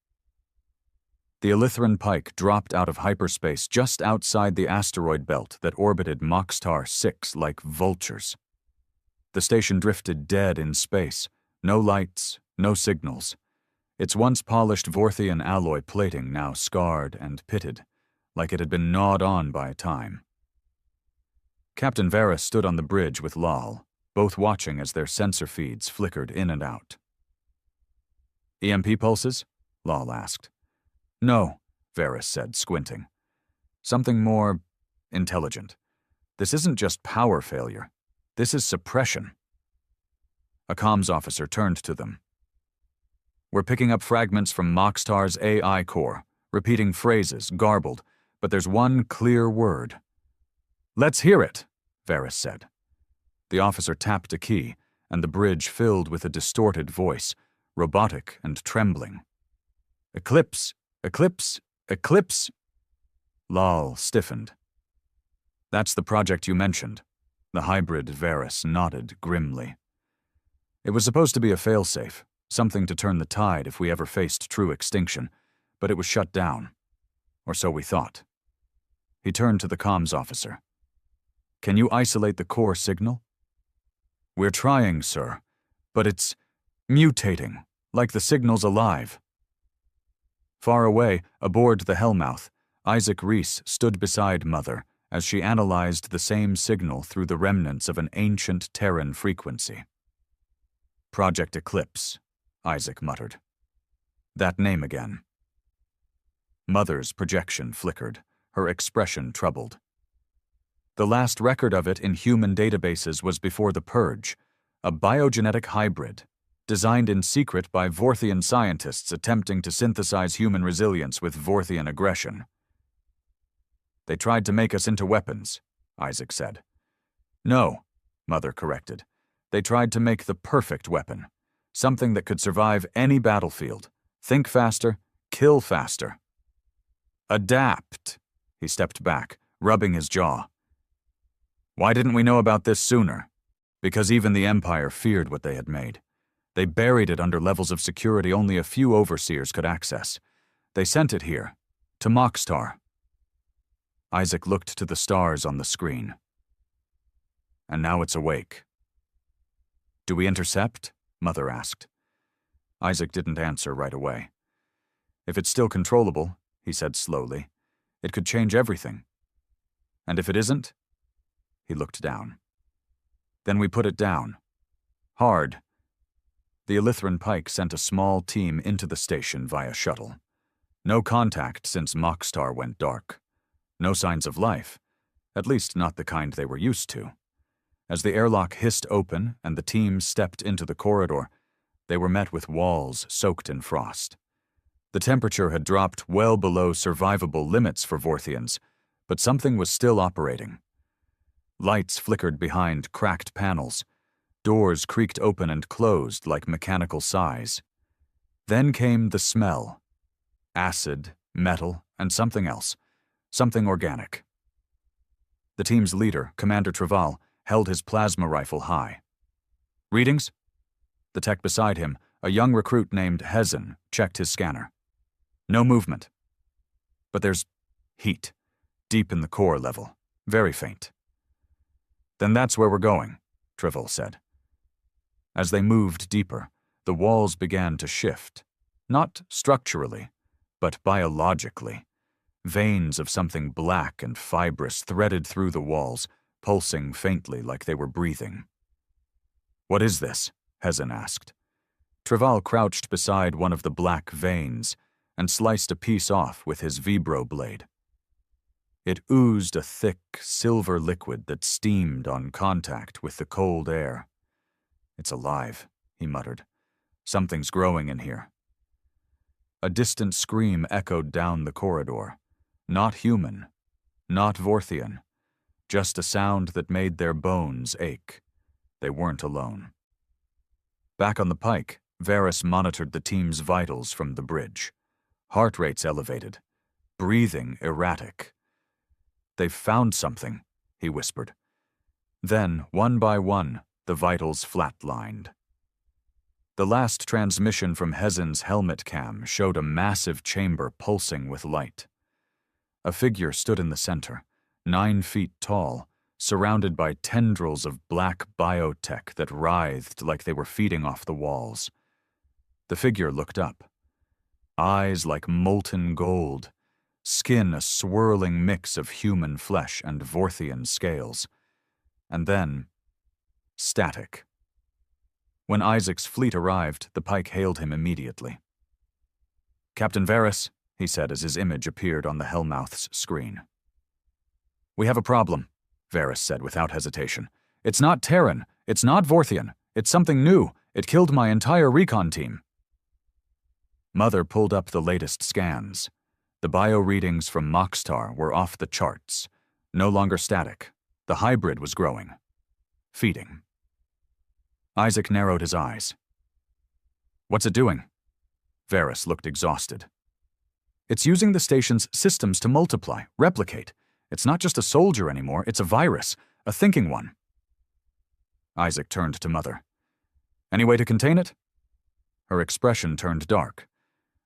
The Elithran Pike dropped out of hyperspace just outside the asteroid belt that orbited Moxtar 6 like vultures. The station drifted dead in space, no lights, no signals. Its once polished Vorthian alloy plating now scarred and pitted, like it had been gnawed on by time. Captain Varys stood on the bridge with Lal, both watching as their sensor feeds flickered in and out. EMP pulses? Lal asked. No, Varys said, squinting. Something more intelligent. This isn't just power failure. This is suppression. A comms officer turned to them. We're picking up fragments from Moxtar's AI core, repeating phrases, garbled, but there's one clear word. Let's hear it, Varys said. The officer tapped a key, and the bridge filled with a distorted voice, robotic and trembling. Eclipse, eclipse, eclipse. Lal stiffened. That's the project you mentioned. The hybrid Varys nodded grimly. It was supposed to be a failsafe, something to turn the tide if we ever faced true extinction, but it was shut down. Or so we thought. He turned to the comms officer. Can you isolate the core signal? We're trying, sir, but it's mutating, like the signal's alive. Far away, aboard the Hellmouth, Isaac Reese stood beside Mother as she analyzed the same signal through the remnants of an ancient Terran frequency. Project Eclipse, Isaac muttered. That name again. Mother's projection flickered, her expression troubled. The last record of it in human databases was before the Purge, a biogenetic hybrid, designed in secret by Vorthian scientists attempting to synthesize human resilience with Vorthian aggression. They tried to make us into weapons, Isaac said. No, Mother corrected. They tried to make the perfect weapon, something that could survive any battlefield, think faster, kill faster. Adapt, he stepped back, rubbing his jaw. Why didn't we know about this sooner? Because even the Empire feared what they had made. They buried it under levels of security only a few overseers could access. They sent it here, to Moxtar. Isaac looked to the stars on the screen. And now it's awake. Do we intercept? Mother asked. Isaac didn't answer right away. If it's still controllable, he said slowly, it could change everything. And if it isn't? He looked down. Then we put it down. Hard. The Illithran Pike sent a small team into the station via shuttle. No contact since Moxtar went dark. No signs of life, at least not the kind they were used to. As the airlock hissed open and the team stepped into the corridor, they were met with walls soaked in frost. The temperature had dropped well below survivable limits for Vorthians, but something was still operating. Lights flickered behind cracked panels. Doors creaked open and closed like mechanical sighs. Then came the smell. Acid, metal, and something else. Something organic. The team's leader, Commander Traval, held his plasma rifle high. Readings? The tech beside him, a young recruit named Hezin, checked his scanner. No movement. But there's heat, deep in the core level, very faint. Then that's where we're going, Traval said. As they moved deeper, the walls began to shift, not structurally, but biologically. Veins of something black and fibrous threaded through the walls, pulsing faintly like they were breathing. What is this? Hezin asked. Traval crouched beside one of the black veins and sliced a piece off with his vibro blade. It oozed a thick, silver liquid that steamed on contact with the cold air. It's alive, he muttered. Something's growing in here. A distant scream echoed down the corridor. Not human, not Vorthian, just a sound that made their bones ache. They weren't alone. Back on the pike, Varys monitored the team's vitals from the bridge. Heart rates elevated, breathing erratic. They've found something, he whispered. Then, one by one, the vitals flatlined. The last transmission from Hezin's helmet cam showed a massive chamber pulsing with light. A figure stood in the center, 9 feet tall, surrounded by tendrils of black biotech that writhed like they were feeding off the walls. The figure looked up. Eyes like molten gold, skin a swirling mix of human flesh and Vorthian scales. And then, static. When Isaac's fleet arrived, the pike hailed him immediately. Captain Varys, he said as his image appeared on the Hellmouth's screen. We have a problem, Varys said without hesitation. It's not Terran, it's not Vorthian, it's something new. It killed my entire recon team. Mother pulled up the latest scans. The bio readings from Moxtar were off the charts, no longer static. The hybrid was growing, feeding. Isaac narrowed his eyes. What's it doing? Varys looked exhausted. It's using the station's systems to multiply, replicate. It's not just a soldier anymore, it's a virus, a thinking one. Isaac turned to Mother. Any way to contain it? Her expression turned dark.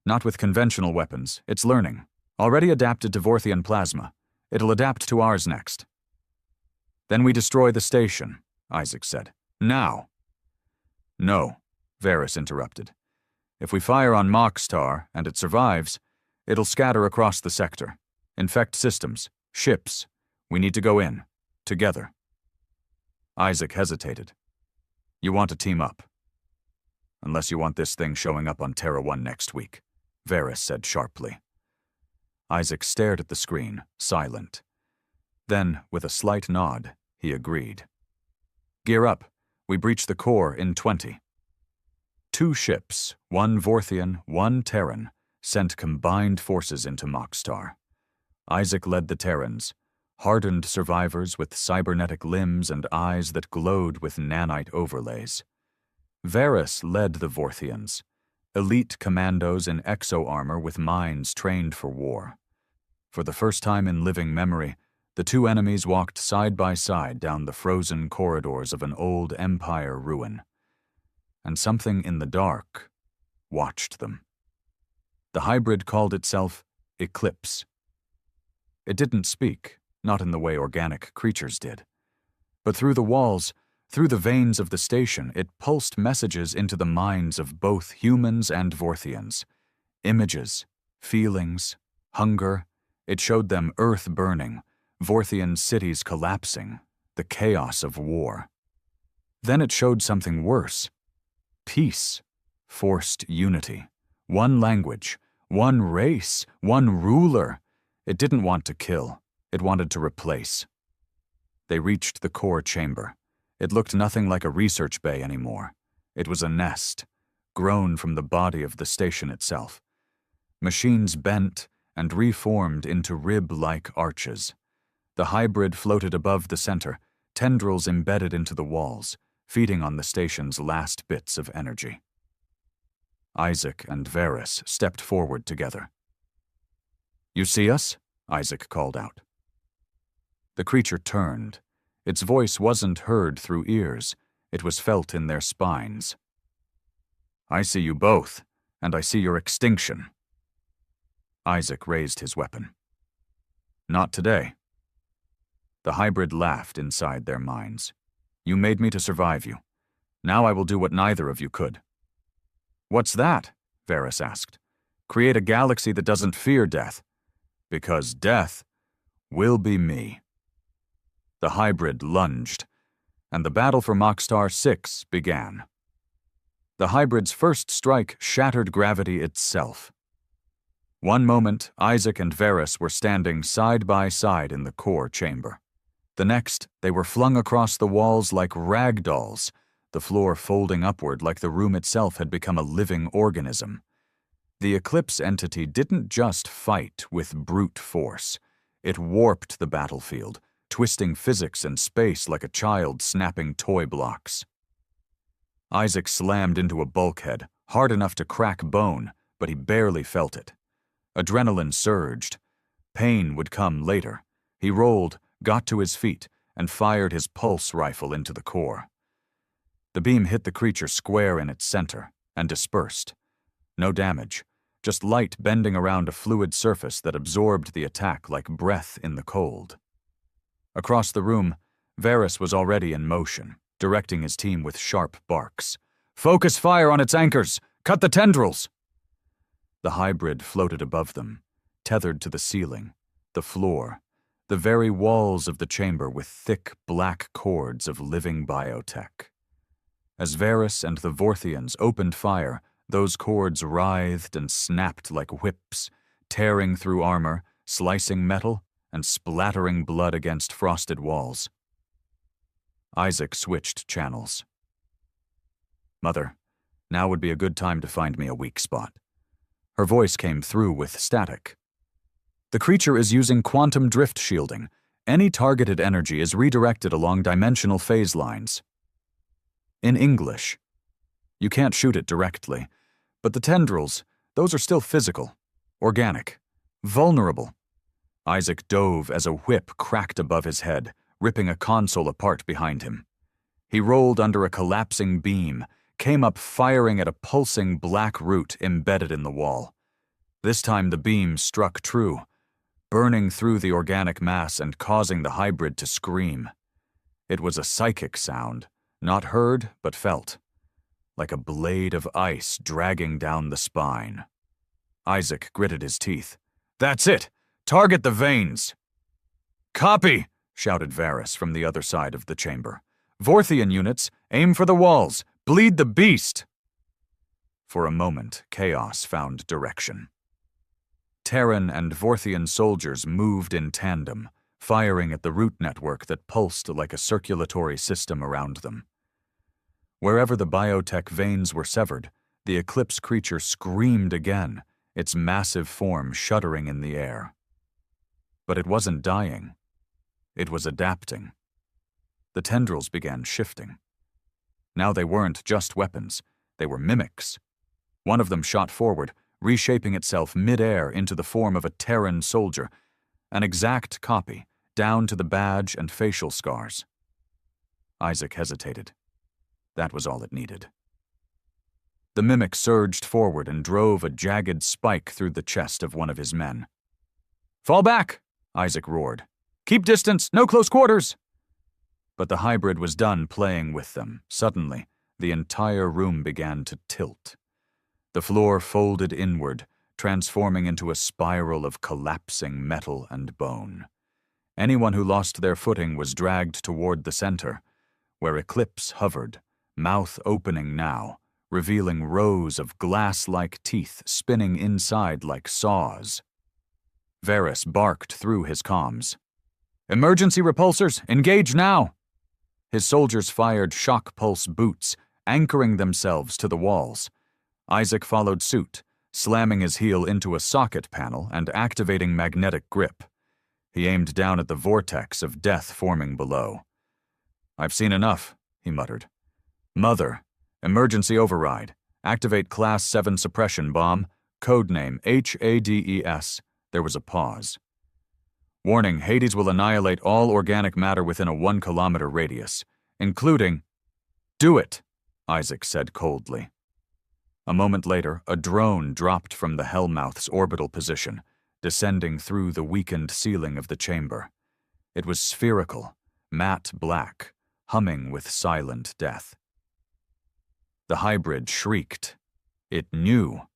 Not with conventional weapons, it's learning. Already adapted to Vorthian plasma. It'll adapt to ours next. Then we destroy the station, Isaac said. Now. No, Varys interrupted. If we fire on Moxtar and it survives, it'll scatter across the sector. Infect systems, ships. We need to go in, together. Isaac hesitated. You want to team up? unless you want this thing showing up on Terra 1 next week, Varys said sharply. Isaac stared at the screen, silent. Then, with a slight nod, he agreed. Gear up. We breach the core in 20. 2 ships, 1 Vorthian, 1 Terran, sent combined forces into Mockstar. Isaac led the Terrans, hardened survivors with cybernetic limbs and eyes that glowed with nanite overlays. Varys led the Vorthians, elite commandos in exo-armor with minds trained for war. For the first time in living memory, the 2 enemies walked side by side down the frozen corridors of an old empire ruin. And something in the dark watched them. The hybrid called itself Eclipse. It didn't speak, not in the way organic creatures did. But through the walls, through the veins of the station, it pulsed messages into the minds of both humans and Vorthians. Images, feelings, hunger. It showed them Earth burning, Vorthian cities collapsing, the chaos of war. Then it showed something worse. Peace, forced unity, one language, one race, one ruler. It didn't want to kill. It wanted to replace. They reached the core chamber. It looked nothing like a research bay anymore. It was a nest, grown from the body of the station itself. Machines bent and reformed into rib-like arches. The hybrid floated above the center, tendrils embedded into the walls, feeding on the station's last bits of energy. Isaac and Varys stepped forward together. "You see us?" Isaac called out. The creature turned. Its voice wasn't heard through ears. It was felt in their spines. "I see you both, and I see your extinction." Isaac raised his weapon. "Not today." The hybrid laughed inside their minds. "You made me to survive you. Now I will do what neither of you could." "What's that?" Varys asked. "Create a galaxy that doesn't fear death. Because death will be me." The hybrid lunged, and the battle for Mockstar 6 began. The hybrid's first strike shattered gravity itself. One moment, Isaac and Varys were standing side by side in the core chamber. The next, they were flung across the walls like rag dolls, the floor folding upward like the room itself had become a living organism. The Eclipse entity didn't just fight with brute force. It warped the battlefield, twisting physics and space like a child snapping toy blocks. Isaac slammed into a bulkhead, hard enough to crack bone, but he barely felt it. Adrenaline surged. Pain would come later. He rolled, got to his feet, and fired his pulse rifle into the core. The beam hit the creature square in its center and dispersed. No damage, just light bending around a fluid surface that absorbed the attack like breath in the cold. Across the room, Varys was already in motion, directing his team with sharp barks. "Focus fire on its anchors! Cut the tendrils!" The hybrid floated above them, tethered to the ceiling, the floor, the very walls of the chamber with thick black cords of living biotech. As Varys and the Vorthians opened fire, those cords writhed and snapped like whips, tearing through armor, slicing metal, and splattering blood against frosted walls. Isaac switched channels. "Mother, now would be a good time to find me a weak spot." Her voice came through with static. "The creature is using quantum drift shielding. Any targeted energy is redirected along dimensional phase lines." In English. "You can't shoot it directly, but the tendrils, those are still physical, organic, vulnerable." Isaac dove as a whip cracked above his head, ripping a console apart behind him. He rolled under a collapsing beam, came up firing at a pulsing black root embedded in the wall. This time the beam struck true, burning through the organic mass and causing the hybrid to scream. It was a psychic sound, not heard but felt, like a blade of ice dragging down the spine. Isaac gritted his teeth. "That's it! Target the veins!" "Copy!" shouted Varys from the other side of the chamber. "Vorthian units, aim for the walls! Bleed the beast!" For a moment, chaos found direction. Terran and Vorthian soldiers moved in tandem, firing at the root network that pulsed like a circulatory system around them. Wherever the biotech veins were severed, the Eclipse creature screamed again, its massive form shuddering in the air. But it wasn't dying. It was adapting. The tendrils began shifting. Now they weren't just weapons, they were mimics. One of them shot forward, reshaping itself mid-air into the form of a Terran soldier, an exact copy, down to the badge and facial scars. Isaac hesitated. That was all it needed. The mimic surged forward and drove a jagged spike through the chest of one of his men. "Fall back!" Isaac roared. "Keep distance, no close quarters!" But the hybrid was done playing with them. Suddenly, the entire room began to tilt. The floor folded inward, transforming into a spiral of collapsing metal and bone. Anyone who lost their footing was dragged toward the center, where Eclipse hovered, mouth opening now, revealing rows of glass-like teeth spinning inside like saws. Varys barked through his comms. "Emergency repulsors, engage now!" His soldiers fired shock pulse boots, anchoring themselves to the walls. Isaac followed suit, slamming his heel into a socket panel and activating magnetic grip. He aimed down at the vortex of death forming below. "I've seen enough," he muttered. "Mother, emergency override. Activate Class 7 suppression bomb, codename HADES." There was a pause. "Warning, Hades will annihilate all organic matter within a 1-kilometer radius, including—" "Do it," Isaac said coldly. A moment later, a drone dropped from the Hellmouth's orbital position, descending through the weakened ceiling of the chamber. It was spherical, matte black, humming with silent death. The hybrid shrieked. It knew.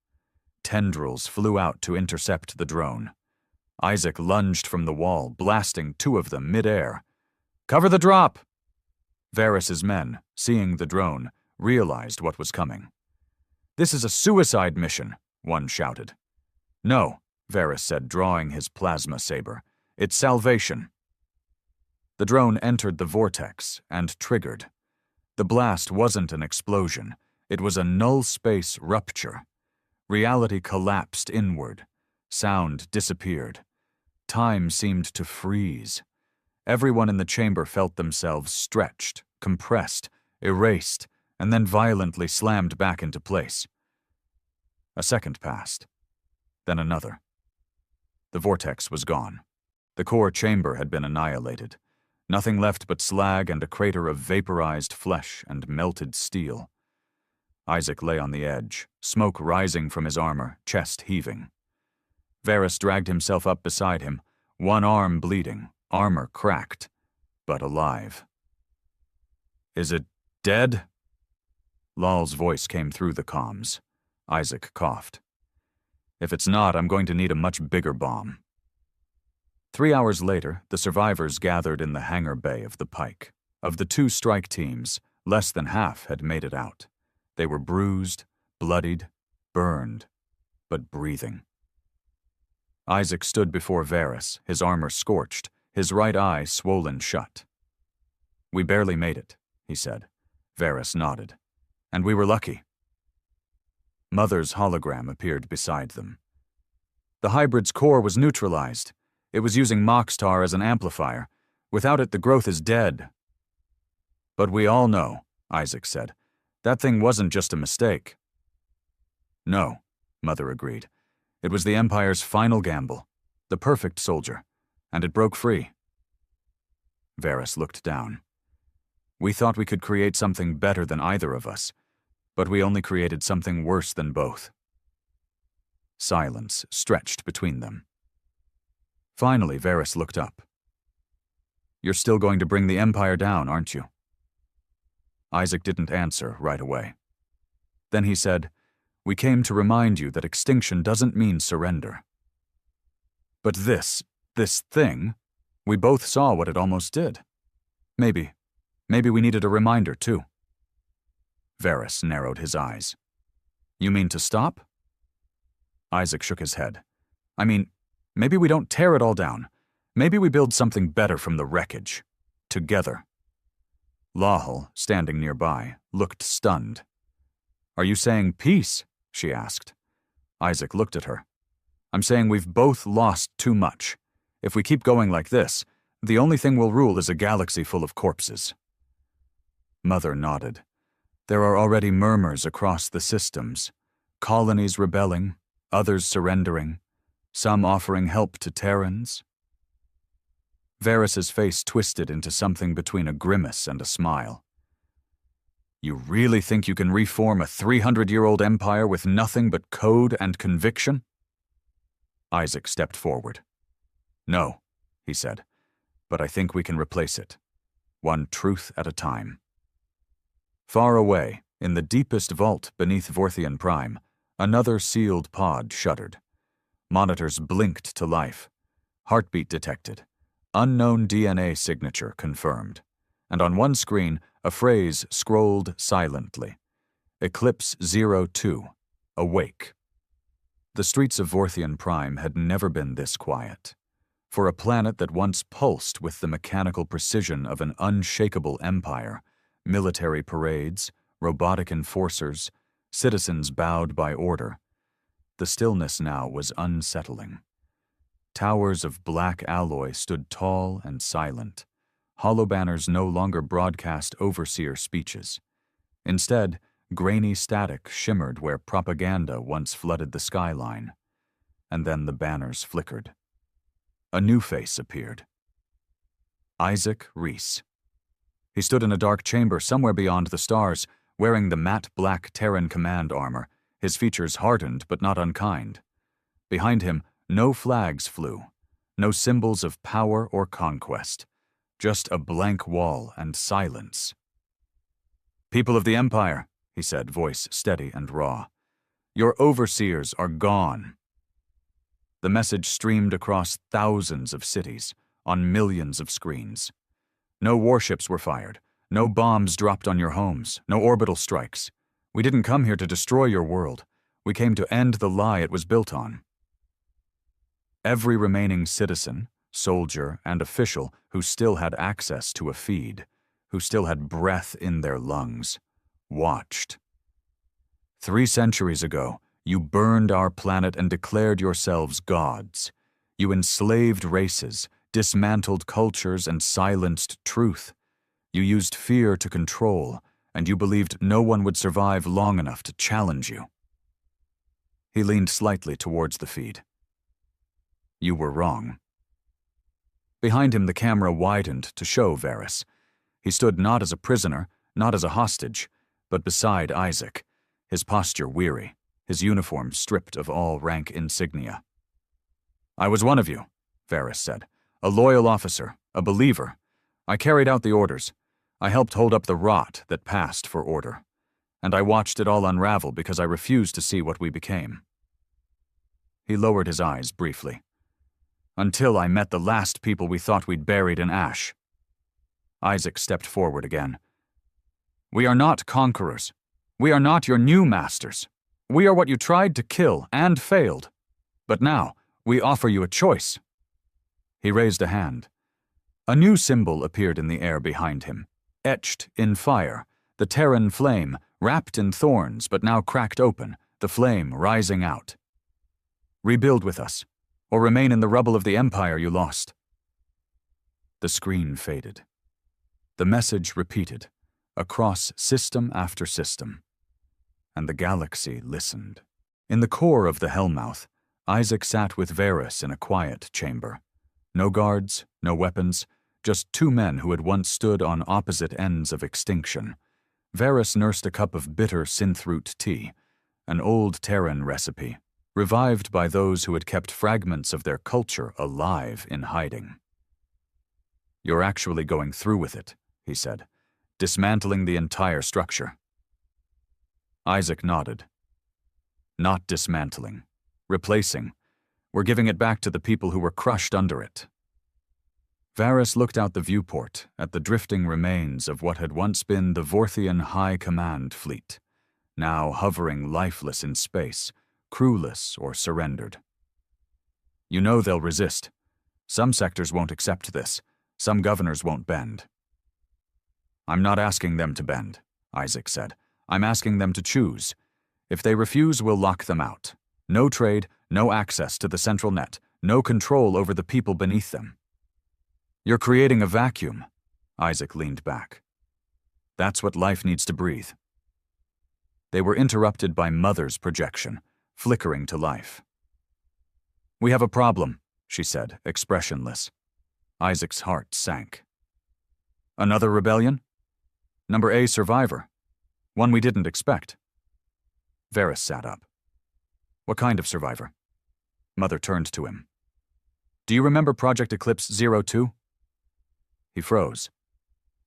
Tendrils flew out to intercept the drone. Isaac lunged from the wall, blasting 2 of them mid-air. "Cover the drop!" Varys's men, seeing the drone, realized what was coming. "This is a suicide mission," one shouted. "No," Varys said, drawing his plasma saber. "It's salvation." The drone entered the vortex and triggered. The blast wasn't an explosion. It was a null-space rupture. Reality collapsed inward. Sound disappeared. Time seemed to freeze. Everyone in the chamber felt themselves stretched, compressed, erased, and then violently slammed back into place. A second passed. Then another. The vortex was gone. The core chamber had been annihilated. Nothing left but slag and a crater of vaporized flesh and melted steel. Isaac lay on the edge, smoke rising from his armor, chest heaving. Varys dragged himself up beside him, one arm bleeding, armor cracked, but alive. "Is it dead?" Lal's voice came through the comms. Isaac coughed. "If it's not, I'm going to need a much bigger bomb." 3 hours later, the survivors gathered in the hangar bay of the Pike. Of the 2 strike teams, less than half had made it out. They were bruised, bloodied, burned, but breathing. Isaac stood before Varys, his armor scorched, his right eye swollen shut. "We barely made it," he said. Varys nodded. "And we were lucky." Mother's hologram appeared beside them. The hybrid's core was neutralized. It was using Moxtar as an amplifier. Without it, the growth is dead. "But we all know," Isaac said, "that thing wasn't just a mistake." "No," Mother agreed. "It was the Empire's final gamble, the perfect soldier, and it broke free." Varys looked down. "We thought we could create something better than either of us, but we only created something worse than both." Silence stretched between them. Finally, Varys looked up. "You're still going to bring the Empire down, aren't you?" Isaac didn't answer right away. Then he said, "We came to remind you that extinction doesn't mean surrender." "But this thing, we both saw what it almost did. Maybe we needed a reminder too." Varys narrowed his eyes. You mean to stop? Isaac shook his head. I mean, maybe we don't tear it all down. Maybe we build something better from the wreckage. Together. Lahal, standing nearby, looked stunned. Are you saying peace? She asked. Isaac looked at her. I'm saying we've both lost too much. If we keep going like this, the only thing we'll rule is a galaxy full of corpses. Mother nodded. There are already murmurs across the systems. Colonies rebelling, others surrendering, some offering help to Terrans. Varys's face twisted into something between a grimace and a smile. You really think you can reform a 300-year-old empire with nothing but code and conviction? Isaac stepped forward. No, he said, but I think we can replace it. One truth at a time. Far away, in the deepest vault beneath Vorthian Prime, another sealed pod shuddered. Monitors blinked to life. Heartbeat detected. Unknown DNA signature confirmed. And on one screen, a phrase scrolled silently. Eclipse 02. Awake. The streets of Vorthian Prime had never been this quiet. For a planet that once pulsed with the mechanical precision of an unshakable empire, military parades, robotic enforcers, citizens bowed by order, the stillness now was unsettling. Towers of black alloy stood tall and silent. Hollow banners no longer broadcast overseer speeches. Instead, grainy static shimmered where propaganda once flooded the skyline. And then the banners flickered. A new face appeared. Isaac Reese. He stood in a dark chamber somewhere beyond the stars, wearing the matte black Terran command armor, his features hardened but not unkind. Behind him, no flags flew, no symbols of power or conquest, just a blank wall and silence. People of the Empire, he said, voice steady and raw, your overseers are gone. The message streamed across thousands of cities, on millions of screens. No warships were fired, no bombs dropped on your homes, no orbital strikes. We didn't come here to destroy your world. We came to end the lie it was built on. Every remaining citizen, soldier, and official who still had access to a feed, who still had breath in their lungs, watched. 3 centuries ago, you burned our planet and declared yourselves gods. You enslaved races, dismantled cultures, and silenced truth. You used fear to control, and you believed no one would survive long enough to challenge you. He leaned slightly towards the feed. You were wrong. Behind him, the camera widened to show Varys. He stood not as a prisoner, not as a hostage, but beside Isaac, his posture weary, his uniform stripped of all rank insignia. I was one of you, Varys said, a loyal officer, a believer. I carried out the orders. I helped hold up the rot that passed for order. And I watched it all unravel because I refused to see what we became. He lowered his eyes briefly. Until I met the last people we thought we'd buried in ash. Isaac stepped forward again. We are not conquerors. We are not your new masters. We are what you tried to kill and failed. But now, we offer you a choice. He raised a hand. A new symbol appeared in the air behind him, etched in fire, the Terran flame, wrapped in thorns but now cracked open, the flame rising out. Rebuild with us, or remain in the rubble of the empire you lost. The screen faded. The message repeated, across system after system. And the galaxy listened. In the core of the Hellmouth, Isaac sat with Varys in a quiet chamber. No guards, no weapons, just 2 men who had once stood on opposite ends of extinction. Varys nursed a cup of bitter synthroot tea, an old Terran recipe, revived by those who had kept fragments of their culture alive in hiding. You're actually going through with it, he said, dismantling the entire structure. Isaac nodded. Not dismantling, replacing. We're giving it back to the people who were crushed under it. Varys looked out the viewport at the drifting remains of what had once been the Vorthian High Command Fleet, now hovering lifeless in space, crewless or surrendered. You know they'll resist. Some sectors won't accept this. Some governors won't bend. I'm not asking them to bend, Isaac said. I'm asking them to choose. If they refuse, we'll lock them out. No trade, no access to the central net, no control over the people beneath them. You're creating a vacuum, Isaac leaned back. That's what life needs to breathe. They were interrupted by Mother's projection, flickering to life. We have a problem, she said, expressionless. Isaac's heart sank. Another rebellion? Number A survivor. One we didn't expect. Varys sat up. What kind of survivor? Mother turned to him. Do you remember Project Eclipse 02? He froze.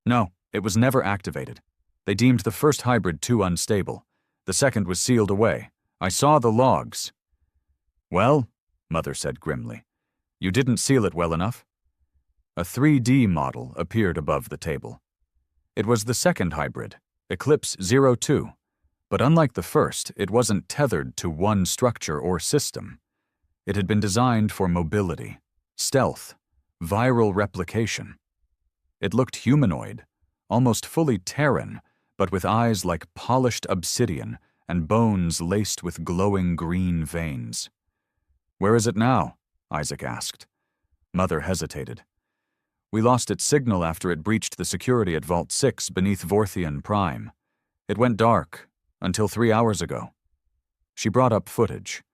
No, it was never activated. They deemed the first hybrid too unstable. The second was sealed away. I saw the logs. Well, Mother said grimly, you didn't seal it well enough. A 3D model appeared above the table. It was the second hybrid, Eclipse 02, but unlike the first, it wasn't tethered to one structure or system. It had been designed for mobility, stealth, viral replication. It looked humanoid, almost fully Terran, but with eyes like polished obsidian and bones laced with glowing green veins. Where is it now? Isaac asked. Mother hesitated. We lost its signal after it breached the security at Vault 6 beneath Vorthian Prime. It went dark, until 3 hours ago. She brought up footage,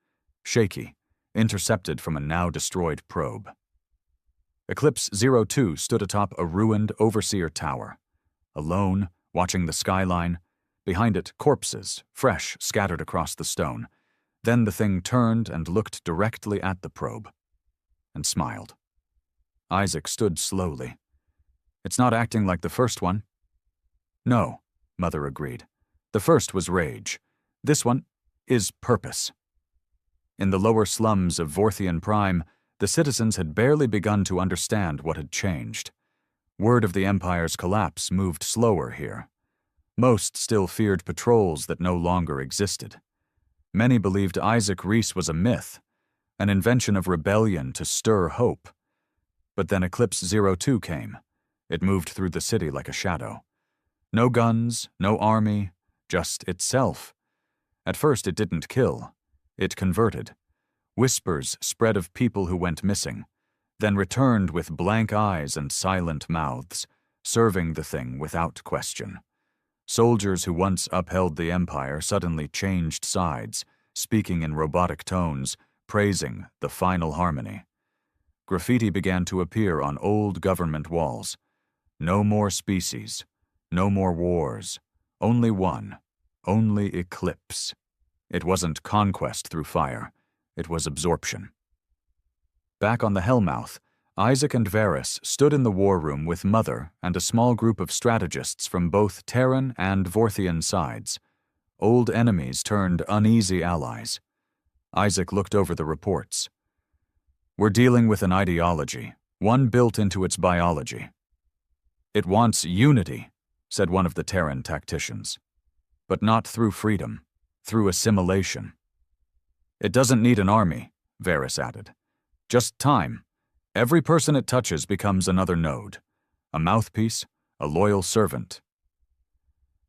shaky, intercepted from a now-destroyed probe. Eclipse 02 stood atop a ruined Overseer Tower, alone, watching the skyline. Behind it, corpses, fresh, scattered across the stone. Then the thing turned and looked directly at the probe, and smiled. Isaac stood slowly. It's not acting like the first one. No, Mother agreed. The first was rage. This one is purpose. In the lower slums of Vorthian Prime, the citizens had barely begun to understand what had changed. Word of the Empire's collapse moved slower here. Most still feared patrols that no longer existed. Many believed Isaac Reese was a myth, an invention of rebellion to stir hope. But then Eclipse 02 came. It moved through the city like a shadow. No guns, no army, just itself. At first it didn't kill. It converted. Whispers spread of people who went missing, then returned with blank eyes and silent mouths, serving the thing without question. Soldiers who once upheld the Empire suddenly changed sides, speaking in robotic tones, praising the final harmony. Graffiti began to appear on old government walls. No more species, no more wars, only one, only eclipse. It wasn't conquest through fire, it was absorption. Back on the Hellmouth, Isaac and Varys stood in the war room with Mother and a small group of strategists from both Terran and Vorthian sides. Old enemies turned uneasy allies. Isaac looked over the reports. We're dealing with an ideology, one built into its biology. It wants unity, said one of the Terran tacticians. But not through freedom, through assimilation. It doesn't need an army, Varys added. Just time. Every person it touches becomes another node. A mouthpiece, a loyal servant.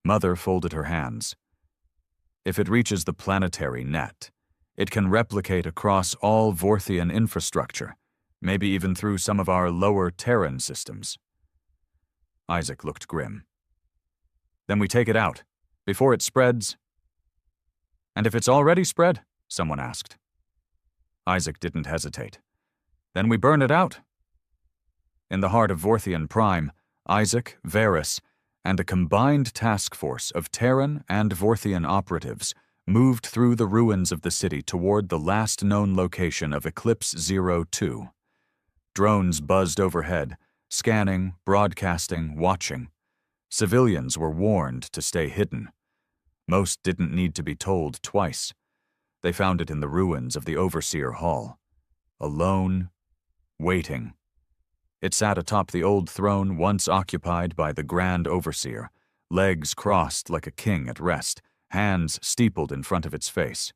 Mother folded her hands. If it reaches the planetary net, it can replicate across all Vorthian infrastructure, maybe even through some of our lower Terran systems. Isaac looked grim. Then we take it out, before it spreads. And if it's already spread? Someone asked. Isaac didn't hesitate. Then we burn it out. In the heart of Vorthian Prime, Isaac, Varys, and a combined task force of Terran and Vorthian operatives moved through the ruins of the city toward the last known location of Eclipse 02. Drones buzzed overhead, scanning, broadcasting, watching. Civilians were warned to stay hidden. Most didn't need to be told twice. They found it in the ruins of the Overseer Hall. Alone, waiting. It sat atop the old throne once occupied by the Grand Overseer, legs crossed like a king at rest, hands steepled in front of its face.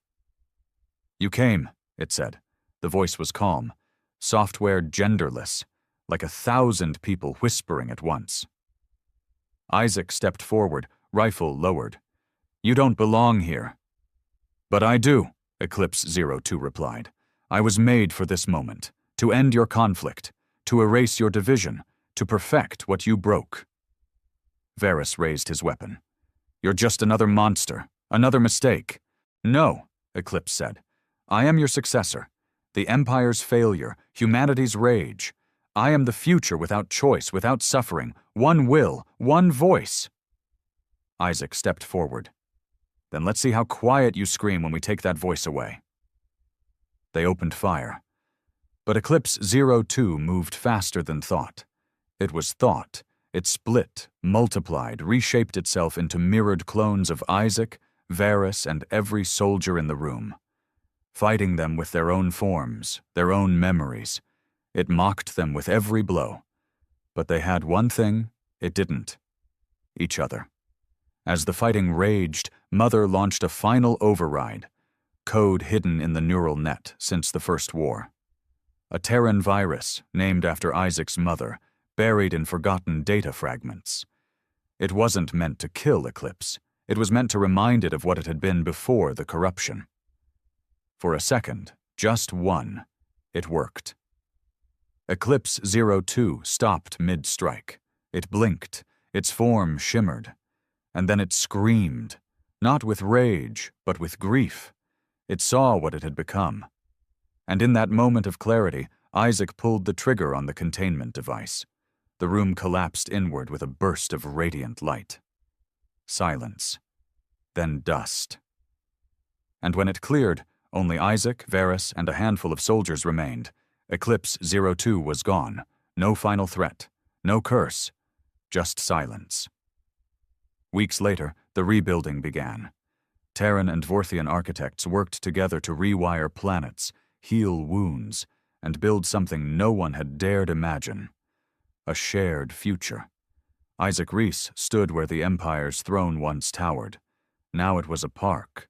"You came," it said. The voice was calm, software genderless, like 1,000 people whispering at once. Isaac stepped forward, rifle lowered. "You don't belong here." "But I do," Eclipse-02 replied. "I was made for this moment, to end your conflict, to erase your division, to perfect what you broke." Varys raised his weapon. "You're just another monster, another mistake." "No," Eclipse said. "I am your successor, the Empire's failure, humanity's rage. I am the future without choice, without suffering, one will, one voice." Isaac stepped forward. "Then let's see how quiet you scream when we take that voice away." They opened fire. But Eclipse-02 moved faster than thought. It was thought. It split, multiplied, reshaped itself into mirrored clones of Isaac, Varys, and every soldier in the room, fighting them with their own forms, their own memories. It mocked them with every blow. But they had one thing it didn't: each other. As the fighting raged, Mother launched a final override, code hidden in the neural net since the First War. A Terran virus, named after Isaac's mother, buried in forgotten data fragments. It wasn't meant to kill Eclipse. It was meant to remind it of what it had been before the corruption. For a second, just one, it worked. Eclipse-02 stopped mid-strike. It blinked, its form shimmered, and then it screamed, not with rage, but with grief. It saw what it had become. And in that moment of clarity, Isaac pulled the trigger on the containment device. The room collapsed inward with a burst of radiant light. Silence. Then dust. And when it cleared, only Isaac, Varys, and a handful of soldiers remained. Eclipse-02 was gone. No final threat. No curse. Just silence. Weeks later, the rebuilding began. Terran and Vorthian architects worked together to rewire planets, heal wounds, and build something no one had dared imagine. A shared future. Isaac Reese stood where the Empire's throne once towered. Now it was a park.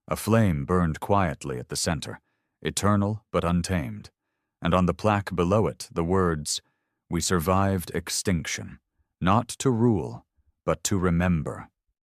A flame burned quietly at the center, eternal but untamed. And on the plaque below it, the words, "We survived extinction, not to rule, but to remember."